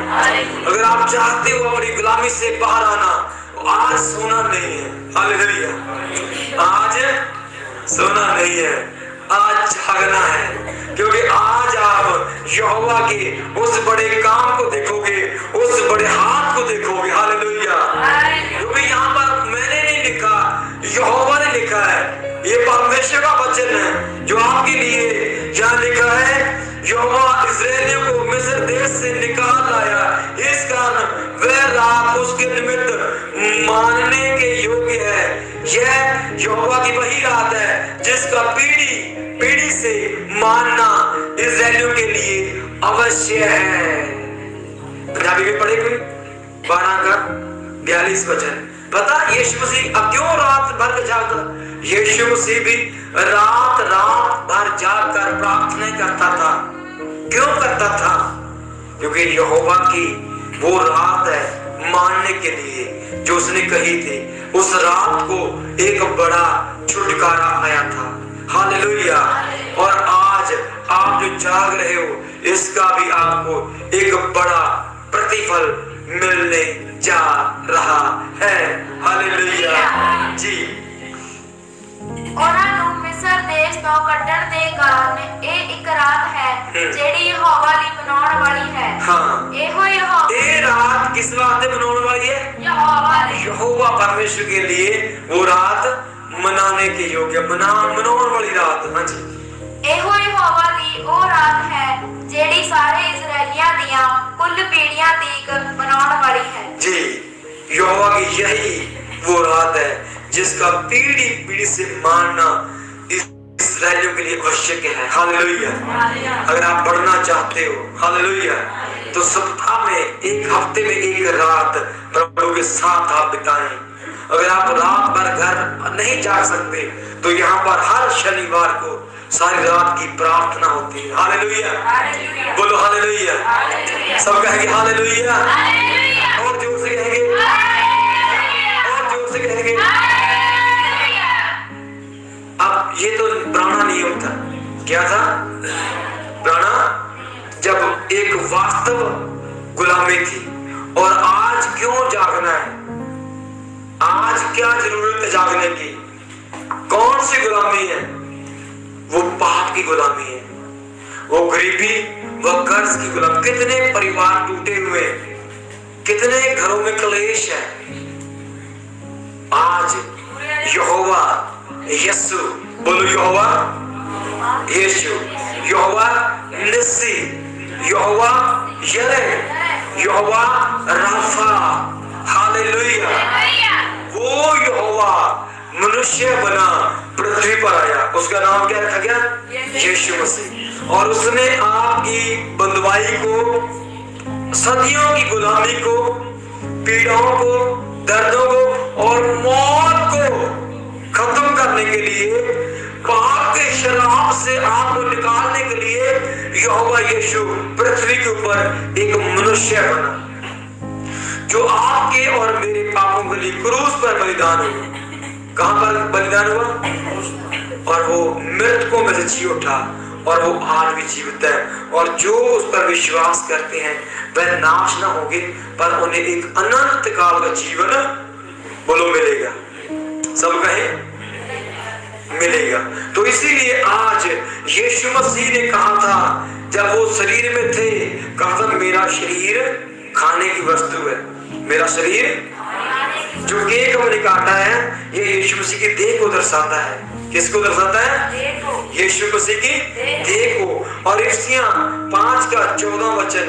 अगर आप चाहते हो अपनी गुलामी से बाहर आना, आज सोना नहीं है। हालेलुया, आज सोना नहीं है, आज जागना है, क्योंकि आज आप यहोवा के उस बड़े काम को देखोगे, उस बड़े हाथ को देखोगे। हालेलुया, क्योंकि यहाँ पर मैंने नहीं लिखा, यहोवा ने लिखा है। ये परमेश्वर का वचन है जो आपके लिए यहाँ लिखा है। यहोवा इस्राएलियों को मिस्र देश से निकाल लाया, इस कारण वह रात उसके निमित्त मानने के योग्य है। यह यहोवा की वही रात है जिसका पीढ़ी पीढ़ी से मानना इस्राएलियों के लिए अवश्य है। पंजाबी में पढ़े कोई 12 का 42 वचन। पता यीशु मसीह अब क्यों रात भर जागा? यीशु मसीह भी रात भर जाकर प्रार्थना करता था। क्यों करता था? क्योंकि यहोवा की वो रात है मानने के लिए जो उसने कही थी। उस रात को एक बड़ा छुटकारा आया था। हालेलुया। और आज आप जो जाग रहे हो, इसका भी आपको एक बड़ा प्रतिफल मिलने जा रहा है। हालेलुया जी। ਉਹਨਾਂ ਨੂੰ ਮਿਸਰ ਦੇਸ਼ ਤੋਂ ਕੱਢਣ ਦੇ ਕਾਰਨ ਇਹ ਇੱਕ ਰਾਤ ਹੈ ਜਿਹੜੀ ਯਹੋਵਾ ਲਈ ਮਨਾਉਣ ਵਾਲੀ ਹੈ। हाँ, ਇਹੋ ਯਹੋਵਾ ये रात किस वास्ते मनाने वाली है? ਯਹੋਵਾ ਲਈ यहोवा परमेश्वर के लिए वो रात मनाने के योग्य, मनाने वाली रात। हाँ जी, ਇਹੋ ਯਹੋਵਾ ਦੀ ਉਹ ਰਾਤ ਹੈ ਜਿਹੜੀ ਸਾਰੇ ਇਜ਼ਰਾਈਲੀਆਂ ਦੀਆਂ ਕੁੱਲ ਪੀੜ੍ਹੀਆਂ ਤੀਕ ਮਨਾਉਣ ਵਾਲੀ ਹੈ। जी, यहोवा की यही वो रात है जिसका पीढ़ी पीढ़ी से मानना इस्राएलियों के लिए आवश्यक है। हालेलुया। अगर आप बढ़ना चाहते हो, हालेलुया, तो सप्ताह में एक हफ्ते में एक रात प्रभु के साथ आप बिताएं। अगर आप रात भर घर नहीं जा सकते तो यहाँ पर हर शनिवार को सारी रात की प्रार्थना होती है। हालेलुया, बोलो हालेलुया। सब कहेंगे हालेलुया, और जोर से कहेंगे, और जोर से कहेंगे। अब ये तो पुराना नियम था। क्या था? पुराना, जब एक वास्तव गुलामी थी। और आज क्यों जागना है? आज क्या जरूरत है जागने की? कौन सी गुलामी है? वो पाप की गुलामी है, वो गरीबी, वो कर्ज की गुलामी। कितने परिवार टूटे हुए, कितने घरों में क्लेश है। आज यहोवा यीशु, बोलो यहोवा यीशु, यहोवा निस्सी, यहोवा यरे, यहोवा राफा। हालेलुया। वो यहोवा मनुष्य बना पृथ्वी पर आया। उसका नाम क्या रखा गया? यीशु मसीह। और उसने आपकी बंधुआई को, सदियों की गुलामी को, पीड़ाओं को, दर्दों को और मौत को खत्म करने के लिए, पाप के शराब से आपको निकालने के लिए यहोवा यीशु पृथ्वी के ऊपर एक मनुष्य बना, जो आपके और मेरे पापों के लिए क्रूस पर बलिदान हुआ। कहां पर बलिदान हुआ? और वो मृतकों में से जी उठा, और वो आज भी जीवित है। और जो उस पर विश्वास करते हैं वह नाश न होंगे, पर उन्हें एक अनंत काल का जीवन, बोलो, मिलेगा। सब कहें मिलेगा। तो इसीलिए आज यीशु मसीह ने कहा था, जब वो शरीर में थे, कहा था मेरा शरीर खाने की वस्तु है। मेरा शरीर जो केक हमने काटा है, ये यीशु मसीह की देह को दर्शाता है। किसको दर्शाता है? यीशु मसीह की देह को। और इफिसियां 5 का 14 वचन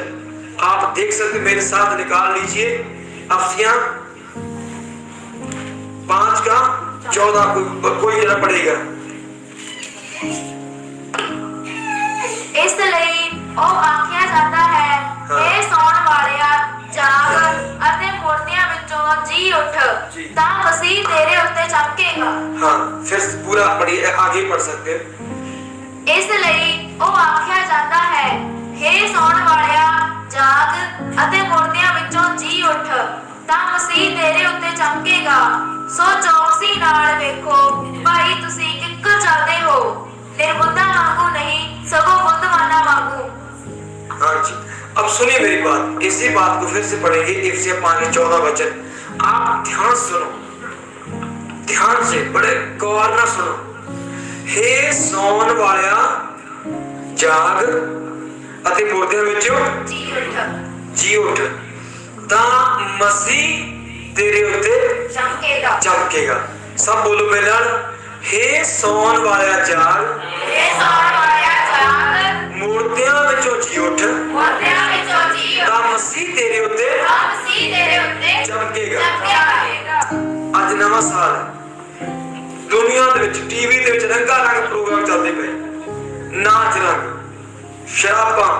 आप देख सकते, मेरे साथ निकाल लीजिए। इफिसियां 5 का 14 कोई जरा पढ़ेगा। ਇਸ ਲਈ ਉਹ ਆਖਿਆ ਜਾਂਦਾ ਹੈ, हे ਸੌਣ ਵਾਲਿਆ, ਜਾਗ ਅਤੇ ਮੁਰਦਿਆਂ ਵਿੱਚੋਂ ਜੀ ਉੱਠ, ਤਾਂ ਮਸੀਹ ਤੇਰੇ ਉੱਤੇ ਚਮਕੇਗਾ। हाँ, फिर पूरा पढ़िए, आगे पढ़ सकते हैं। ਇਸ ਲਈ ਉਹ ਆਖਿਆ ਜਾਂਦਾ ਹੈ, हे ਸੌਣ ਵਾਲਿਆ, ਜਾਗ ਅਤੇ ਮੁਰਦਿਆਂ ਵਿੱਚੋਂ ਜੀ ਉੱਠ, ਤਾਂ ਮਸੀਹ ਤੇਰੇ ਉੱਤੇ ਚਮਕੇਗਾ। ਸੋ ਚੌਕਸੀ ਨਾਲ ਵੇਖੋ ਭਾਈ, ਤੁਸੀਂ ਕਿੱਕਰ ਚੱਲਦੇ ਹੋ, ਨਿਰਬੁੱਧਾਂ ਵਾਂਗੂ ਨਹੀਂ, ਸਗੋਂ ਬੁੱਧਵਾਨਾਂ ਵਾਂਗੂ। अब सुनिए मेरी बात, इसी बात को फिर से पढ़ेंगे। इफिसियों 5:14 वचन। आप ध्यान सुनो, ध्यान से, बड़े गौर ना सुनो। हे सौन वालिया जाग ਅਤੇ ਮੁਰਦਿਆਂ ਵਿੱਚੋਂ ਜੀ ਉੱਠ, ਤਾਂ ਮਸੀਹ ਤੇਰੇ ਉੱਤੇ ਚਮਕੇਗਾ। सब बोलो मेरे नाल, हे सौन वालिया जाग, मुर्दियां विचों जी उठ, तां मसीह तेरे उत्ते चमकेगा। अज नवां साल, दुनिया दे विच टीवी दे विच रंगा रंग प्रोग्राम चलदे पे, नाच रंग, शराबां,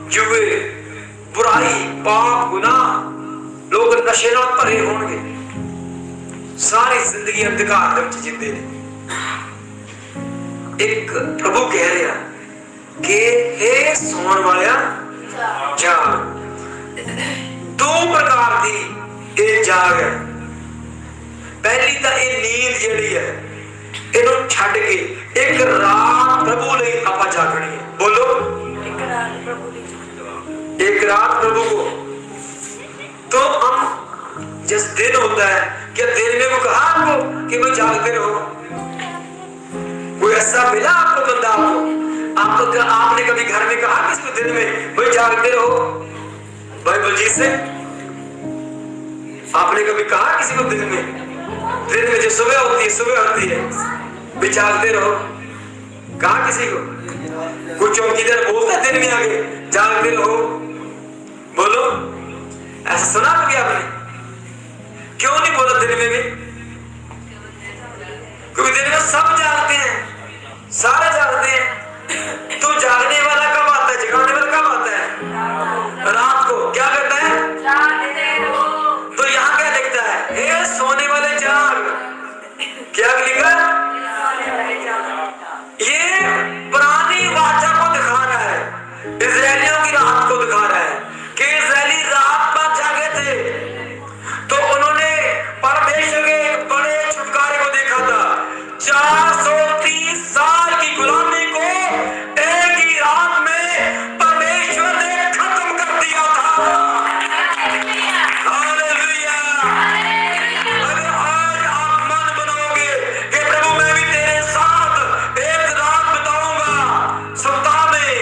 जुए, बुराई, पाप, गुनाह, लोग नशे नाल भरे होणगे, सारी जिंदगी अंधकार दे विच जिंदे ने। एक प्रभु कह रहा कि हे सौण वालिया जाग। दो प्रकार दी ये जाग है। पहली तो ये नींद जिहड़ी है, इहनूं छड्ड के एक रात प्रभु लई आपां जागणी है। बोलो एक रात प्रभु को। तो हम जिस दिन होता है, क्या दिन में को कहा आपको कि भाई जागते रहो? कोई ऐसा मिला आपको बंदा? आपको आपने कभी घर में कहा किसी को दिन में भाई जागते रहो? भाई बलजीत से आपने कभी कहा किसी को दिन में जो सुबह होती है भाई जागते रहो? कहा किसी को? कुछ चौकीदार बोलता है दिन में आगे जागते रहो? बोलो, ऐसा सुना कभी आपने? क्यों नहीं बोला दिन में भी? क्योंकि दिन में सब जागते हैं, सारे जागते हैं। तो जागने वाला कब आता है? जगाने वाला कब आता है? रात को। क्या कहता है? तो यहाँ क्या लिखता है? हे सोने वाले जाग। क्या लिखा? ये पुरानी वाचा को दिखा रहा है, इजराइलियों की रात को दिखा रहा है कि इजराइली रात भर जागे थे। तो उन्होंने परमेश्वर के एक बड़े छुटकारे को देखा था। 430 साल की गुलामी को एक ही रात में परमेश्वर ने खत्म कर दिया था। हालेलुया। अगर आज आप मन बनाओगे कि प्रभु मैं भी तेरे साथ एक रात बिताऊंगा सप्ताह में,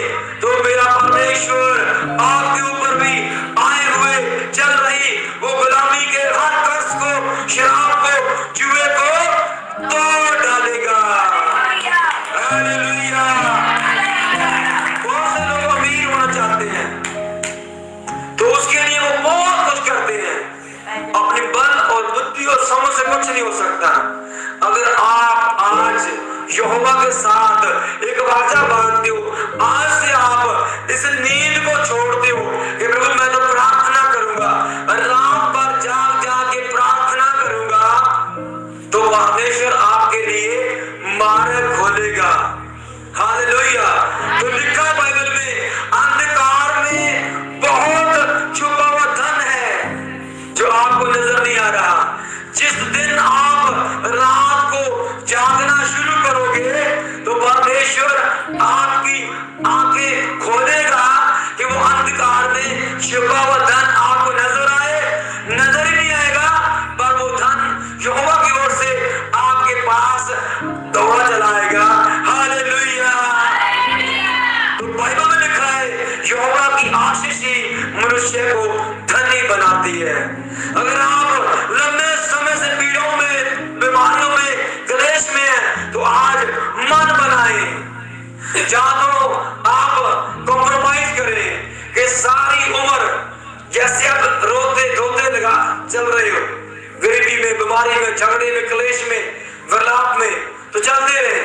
तो मेरा परमेश्वर आपके ऊपर भी आए हुए चल रही वो गुलामी के हर कर्ज को, शराब को, जुए को तोड़ डालेगा। हालेलुया। बहुत से लोग अमीर होना चाहते हैं, तो उसके लिए वो बहुत कुछ करते हैं। अपने बल और बुद्धि और समझ से कुछ नहीं हो सकता। अगर आप आज यहोवा के साथ एक वाचा बांधते हो, आज से आप इस नींद को छोड़ते हो कि प्रभु मैं तो प्रार्थना करूंगा, रात भर जाग जाग के प्रार्थना करूंगा, तो परमेश्वर आपके लिए मार्ग खोलेगा। हालेलुया। तो लिखा है बाइबल में, अंधकार में बहुत छुपा हुआ धन है जो आपको नजर नहीं आ रहा। जिस दिन आप रात को जागना शुरू करोगे, तो परमेश्वर आपकी आंखें खोलेगा कि वो अंधकार में छुपा हुआ धन आपको नजर आए। नजर ही नहीं आएगा, पर वो धन यहोवा की ओर से आपके पास दौड़ा चलाएगा। हालेलुया। तो बाइबल में लिखा है, यहोवा की आशीष ही मनुष्य को धनी बनाती है। अगर आप लंबे समय से पीड़ाओं में, बीमारियों में, क्लेश में हैं, तो आज मन बनाएं। जहां तो आप कॉम्प्रोमाइज करें कि सारी उम्र जैसे आप रोते धोते लगा चल रहे हो, गरीबी में, बीमारी में, झगड़े में, क्लेश में, विलाप में, तो चलते रहे।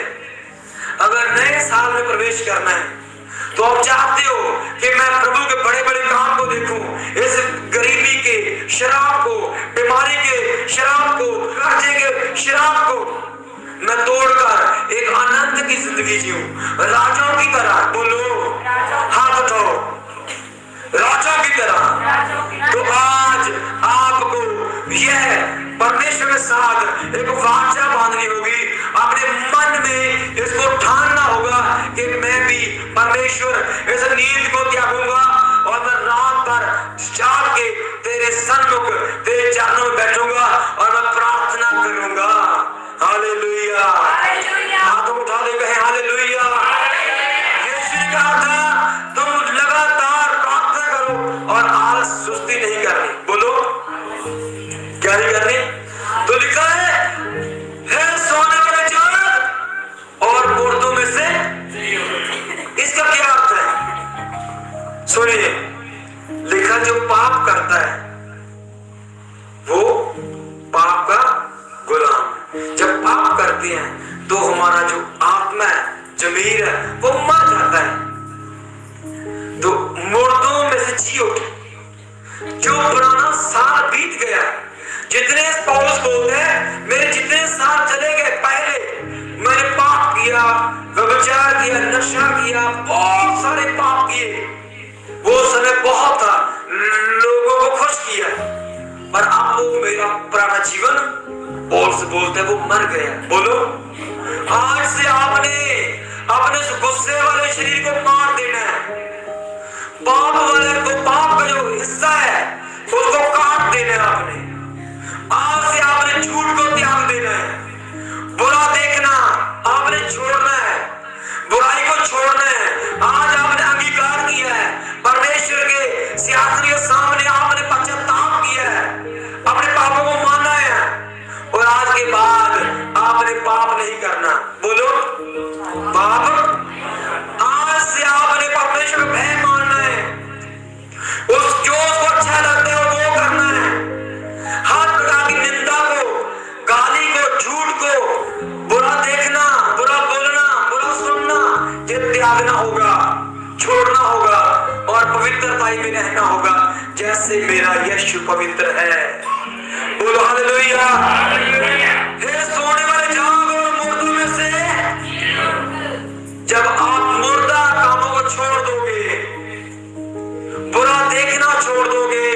अगर नए साल में प्रवेश करना है, तो आप चाहते हो कि मैं प्रभु के बड़े बड़े काम को देखूं, इस गरीबी के शराब को, बीमारी के शराब को, कर्जे के शराब को मैं तोड़कर एक आनंद की जिंदगी जीऊं, राजों की तरह। बोलो, हाथ उठाओ, राजों की तरह। तो आज आपको यह परमेश्वर के साथ एक वाचा बांधनी होगी, अपने मन में इसको ठानना होगा कि मैं भी परमेश्वर इस नींद को त्यागूंगा और मैं जियो। जो पुराना साल बीत गया, जितने पौलुस बोलते हैं मेरे जितने साल चले गए पहले, मैंने पाप किया, व्यभिचार किया, नशा किया, बहुत सारे पाप किए, वो समय बहुत था, लोगों को खुश किया, पर अब वो मेरा पुराना जीवन पौलुस बोलते हैं वो मर गया। बोलो, आज से आपने अपने गुस्से वाले शरीर को मार देना है, पाप वाले को, पाप का जो हिस्सा है उसको काट देना है आपने। आज से आपने झूठ को त्याग देना है, बुरा देखना आपने छोड़ना है, बुराई को छोड़ना है। आज आपने अंगीकार किया है, परमेश्वर के सिंहासन के सामने आपने पश्चाताप किया है, अपने पापों को माना है, और आज के बाद आपने पाप नहीं करना। बोलो, पाप आज से आपने परमेश्वर का भय मानना है, उस जो उसको अच्छा लगता है वो करना है। हर प्रकार की निंदा को, गाली को, झूठ को, बुरा देखना, बुरा बोलना, बुरा सुनना, ये त्यागना होगा, छोड़ना होगा, और पवित्रताई में रहना होगा जैसे मेरा यीशु पवित्र है। बोलो हालेलुया। हे सोने वाले जागो और मुर्दों में से, जब आप मुर्दा कामों को छोड़ दोगे, बुरा देखना छोड़ दोगे,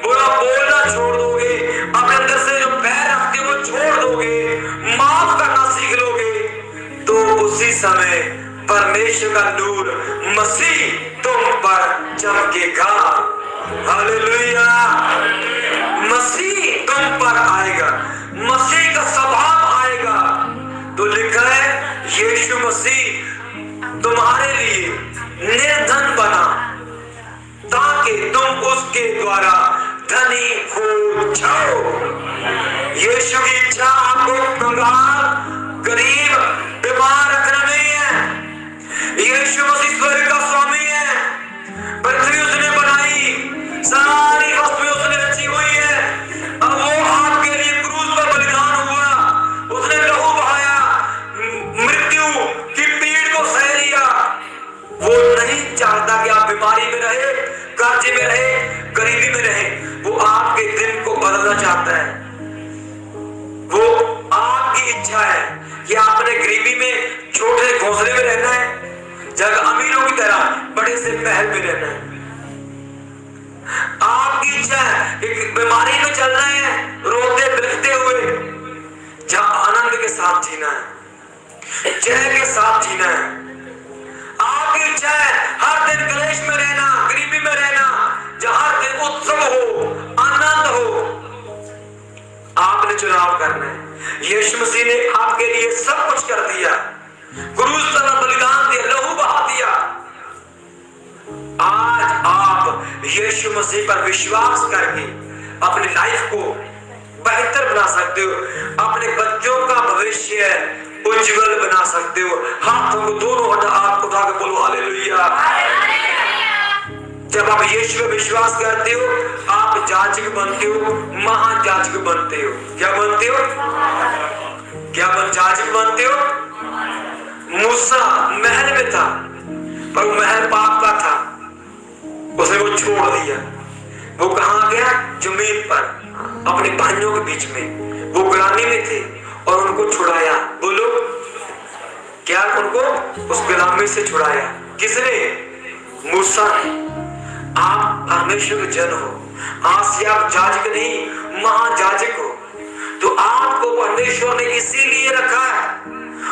बुरा बोलना छोड़ दोगे, अपने अंदर से जो बैर रखते हो वो छोड़ दोगे, माफ करना सीख लोगे, तो उसी समय परमेश्वर का नूर मसीह तुम पर चमकेगा। हालेलुया। मसीह तुम पर आएगा, मसीह का स्वभाव आएगा। तो लिखा है यीशु मसीह तुम्हारे लिए निर्धन बना ताकि तुम उसके द्वारा धनी हो जाओ। यीशु की इच्छा आपको कंगाल, गरीब, बीमार रखना नहीं है। यीशु मसीह स्वर्ग का स्वामी है, पृथ्वी उसने बनाई, सारी वस्तुएं उसने रची हुई है। अब वो आपके लिए क्रूस पर बलिदान हुआ, उसने लहू बहाया, मृत्यु की पीड़ को सह लिया। वो नहीं चाहता कि आप बीमारी में रहे, कर्जे में रहे, गरीबी में रहे, वो आपके दिन को बदलना चाहता है। वो आपकी इच्छा है कि आपने गरीबी में छोटे घोंसले में रहना है, जगह अमीरों की तरह बड़े से महल में रहना है। आपकी इच्छा है कि बीमारी में चल रहे हैं, रोते बिलखते हुए, जहां आनंद के साथ जीना है, जय के साथ जीना है। आपकी इच्छा है हर दिन क्लेश में रहना, गरीबी में रहना, जहां हर दिन उत्सव हो, आनंद हो। आपने चुनाव करना है। यीशु मसीह ने आपके लिए सब कुछ कर दिया, क्रूस पर बलिदान दिया, लहू बहा दिया। आज आप यीशु मसीह पर विश्वास करके अपनी लाइफ को बेहतर बना सकते हो, अपने बच्चों का भविष्य उज्जवल बना सकते हो। हाथों को दोनों हाथ उठा के बोलो हालेलुया। जब आप यीशु पे विश्वास करते हो, आप जाजक बनते हो, महाजाजक बनते हो। क्या बनते हो? क्या जाजक बनते हो? मूसा महल में था, पर वो महल पाप का था, उसने वो छोड़ दिया। वो कहां गया? जमीन पर, अपने भाइयों के बीच में। वो गुलामी में थे और उनको छुड़ाया। बोलो, क्या उनको उस गुलामी से छुड़ाया? किसने? मूसा ने। आप परमेश्वर के जन हो, आज से आप जाजक नहीं महाजाजक हो। तो आपको परमेश्वर ने इसीलिए रखा है,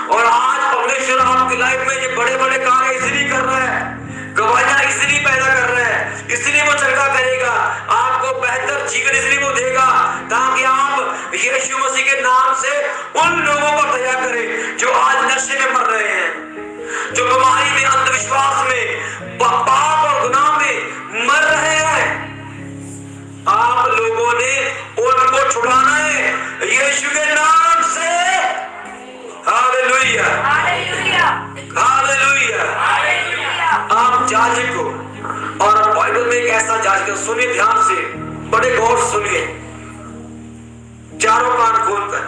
और आज परमेश्वर आपकी लाइफ में ये बड़े बड़े कार्य इसलिए कर रहा है, गवाहियां इसलिए पैदा कर रहा है, इसलिए वो चर्चा करेगा, आपको बेहतर जीवन इसलिए वो देगा ताकि आप यीशु मसीह के नाम से उन लोगों पर दया करें जो आज नशे में मर रहे हैं, जो बीमारी में, अंधविश्वास में, पाप और गुनाह में मर रहे हैं। आप लोगों ने उनको छुड़ाना है यीशु के नाम से। Hallelujah, hallelujah, hallelujah. आप जाजक हो, और बाइबल में एक ऐसा जाजक, सुनिए ध्यान से, बड़े गौर सुनिए, चारों कान खोलकर।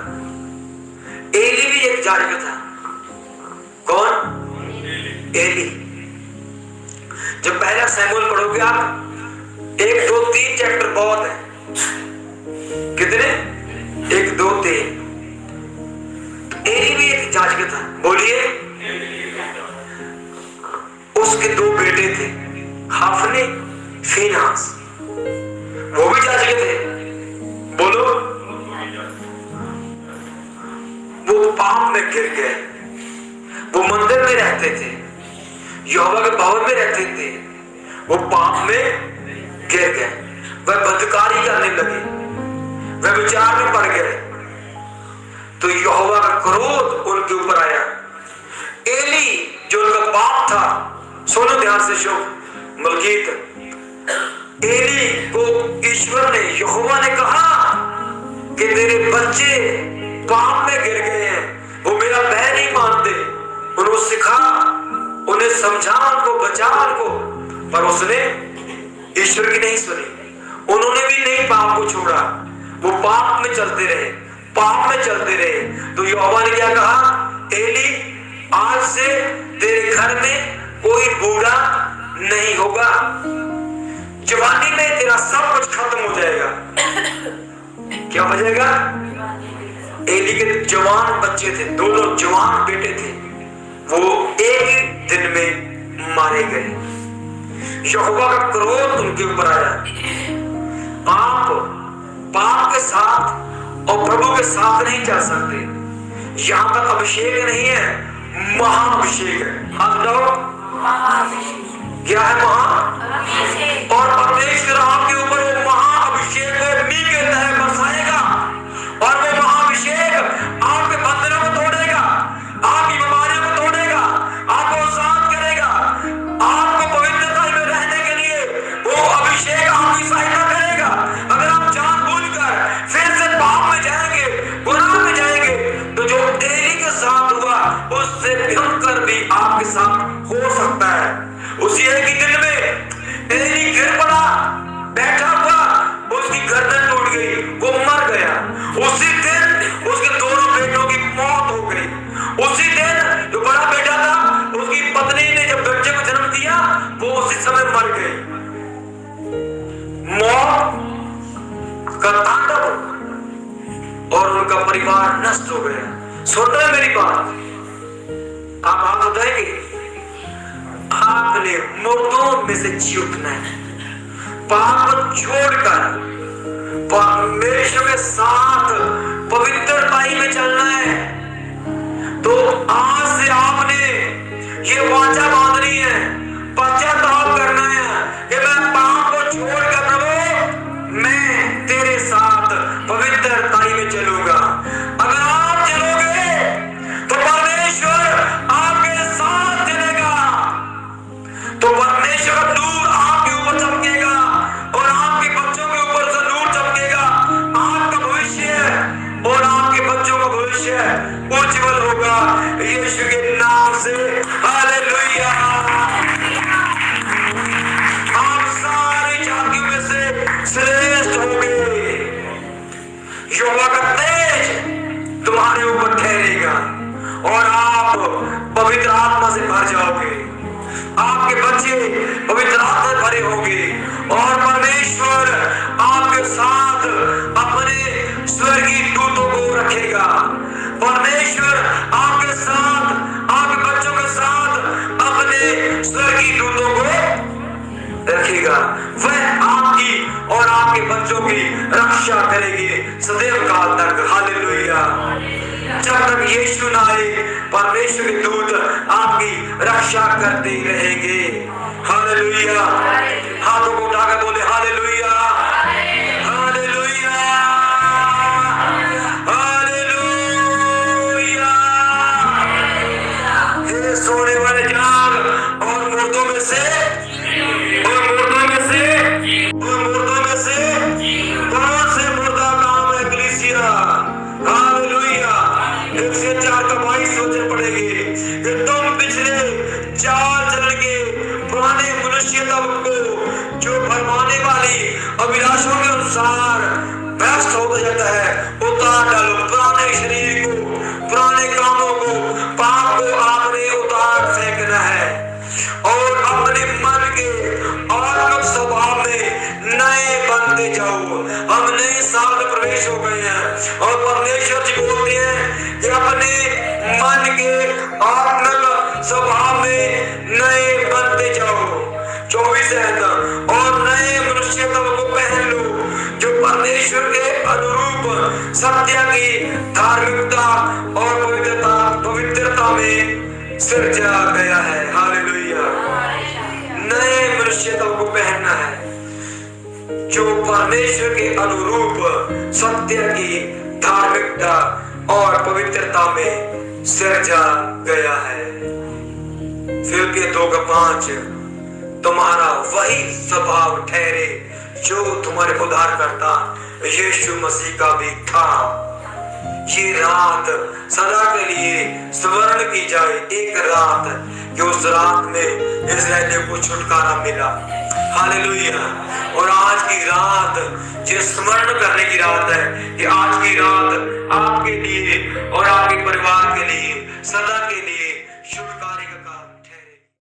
एली भी एक जाजक था। कौन? एली। जब पहला शमूएल पढ़ोगे आप, 1 2 3 चैप्टर बहुत है। कितने? 1 2 3। एली भी एक याजक था। बोलिए। उसके 2 बेटे थे, हाफने, फीनास। वो भी याजक थे। बोलो। वो पाप में गिर गए। वो मंदिर में रहते थे, यहोवा के भवन में रहते थे, वो पाप में गिर गए। वह बदकारी करने लगे, वह विचार में पड़ गए, तो यहोवा का क्रोध उनके ऊपर आया। एली जो उनका बाप था, सुनो ध्यान से, शुभ मलकीत, एली को ईश्वर ने, यहोवा ने कहा कि तेरे बच्चे पाप में गिर गए हैं, वो मेरा भय नहीं मानते। उन्हें सिखा, उन्हें समझा, उनको बचा उनको, पर उसने ईश्वर की नहीं सुनी। उन्होंने भी नहीं पाप को छोड़ा, वो पाप में चलते रहे, पाप में चलते रहे। तो यहोवा ने क्या कहा? एली, आज से तेरे घर में कोई बूढ़ा नहीं होगा, जवानी में तेरा सब कुछ खत्म हो जाएगा। क्या हो जाएगा? एली के जवान बच्चे थे, दोनों जवान बेटे थे, वो एक ही दिन में मारे गए। यहोवा का क्रोध उनके ऊपर आया। आप पाप के साथ और प्रभु के साथ नहीं जा सकते। यहां पर अभिषेक नहीं है, महाअभिषेक है। हाथ उठाओ। क्या है? महा। और परमेश्वर आपके ऊपर वो महाअभिषेक को मील के तहत बरसाएगा, और वो महाअभिषेक आपके बंधनों को तोड़ेगा, आपकी बीमारियों को तोड़ेगा, आपको शांत करेगा, आपको पवित्रता में रहने के लिए वो अभिषेक आपकी सहायता करेगा। अगर आप जानबूझकर फिर से पाप में जाएंगे, गुनाह में जाएंगे, तो जो एली के साथ हुआ उससे भयंकर भी आपके साथ हो सकता है। उसी एक ही दिन में एली गिर पड़ा, बैठा हुआ, उसकी गर्दन टूट गई, वो मर गया। उसी दिन उसके दोनों बेटों की मौत हो गई। उसी दिन जो बड़ा बेटा था, उसकी पत्नी ने जब बच्चे को जन्म दिया, वो उसी समय मर गई। मौत का तांडव, और उनका परिवार नष्ट हो गया। सुन रहे मेरी बात? आप हाथ उठाएंगे? आपने मुर्दों में से जी उठना है, पाप छोड़कर परमेश्वर के साथ पवित्रताई में चलना है। तो आज से आपने ये वाचा बांधनी है, पश्चाताप करना है कि मैं पाप को छोड़कर प्रभु मैं तेरे साथ पवित्रताई में चलूंगा। अगर आप चलोगे तो परमेश्वर आपके साथ चलेगा, तो परमेश्वर का नूर आपके ऊपर चमकेगा, और आपके बच्चों के ऊपर से नूर चमकेगा। आपका भविष्य और आपके बच्चों का भविष्य उज्जवल होगा यीशु के नाम से। हालेलुया। आप सारी जातियों में से श्रेष्ठ होंगे। यहोवा का तेज तुम्हारे ऊपर ठहरेगा, और आप पवित्र आत्मा से भर जाओगे। आपके बच्चे पवित्र आत्मा से भरे होंगे, और परमेश्वर आपके साथ अपने स्वर्गीय दूतों को रखेगा। परमेश्वर आपके साथ, आपके बच्चों के साथ अपने स्वर्गीय दूतों को रखेगा। वह आपकी और आपके बच्चों की रक्षा करेगी सदैव काल तक। हालेलुया। जब तक यीशु ना आए, परमेश्वर के दूत आपकी रक्षा करते ही रहेंगे। हालेलुया। हाथों को उठाकर बोले हालेलुया, हालेलुया, हालेलुया। हे सोने वाले जाग, और मुर्दों में से, और मुर्दों में से, और मुर्दों में से कौन से मुर्दा काम है कलीसिया? हालेलुया। 104 का 22 वचन पढ़ेंगे कि तुम पिछले चाल चलन के पुराने मनुष्यता को, जो फरमाने वाली अभिलाषों के अनुसार भ्रष्ट होता जाता है, उतार डालो। पुराने शरीर को, पुराने कामों को, पाप को आपने उतार फेंकना है, और अपने मन के आत्मिक स्वभाव में 24 और नए मनुष्यत्व को पहन लो जो परमेश्वर के अनुरूप सत्य की धार्मिकता और पवित्रता में सिरजा गया है। हालेलुया। नए मनुष्यत्व को पहनना है जो परमेश्वर के अनुरूप सत्य की धार्मिकता और पवित्रता में सिरजा गया है। फिलिपियर 2:5 तुम्हारा वही स्वभाव ठहरे जो तुम्हारे उद्धारकर्ता यीशु मसीह का भी था। ये रात सदा के लिए स्मरण की जाए, एक रात कि उस रात में इस्राएलियों को छुटकारा मिला। हालेलुया। और आज की रात जो स्मरण करने की रात है कि आज की रात आपके लिए और आपके परिवार के लिए सदा के लिए छुटकारा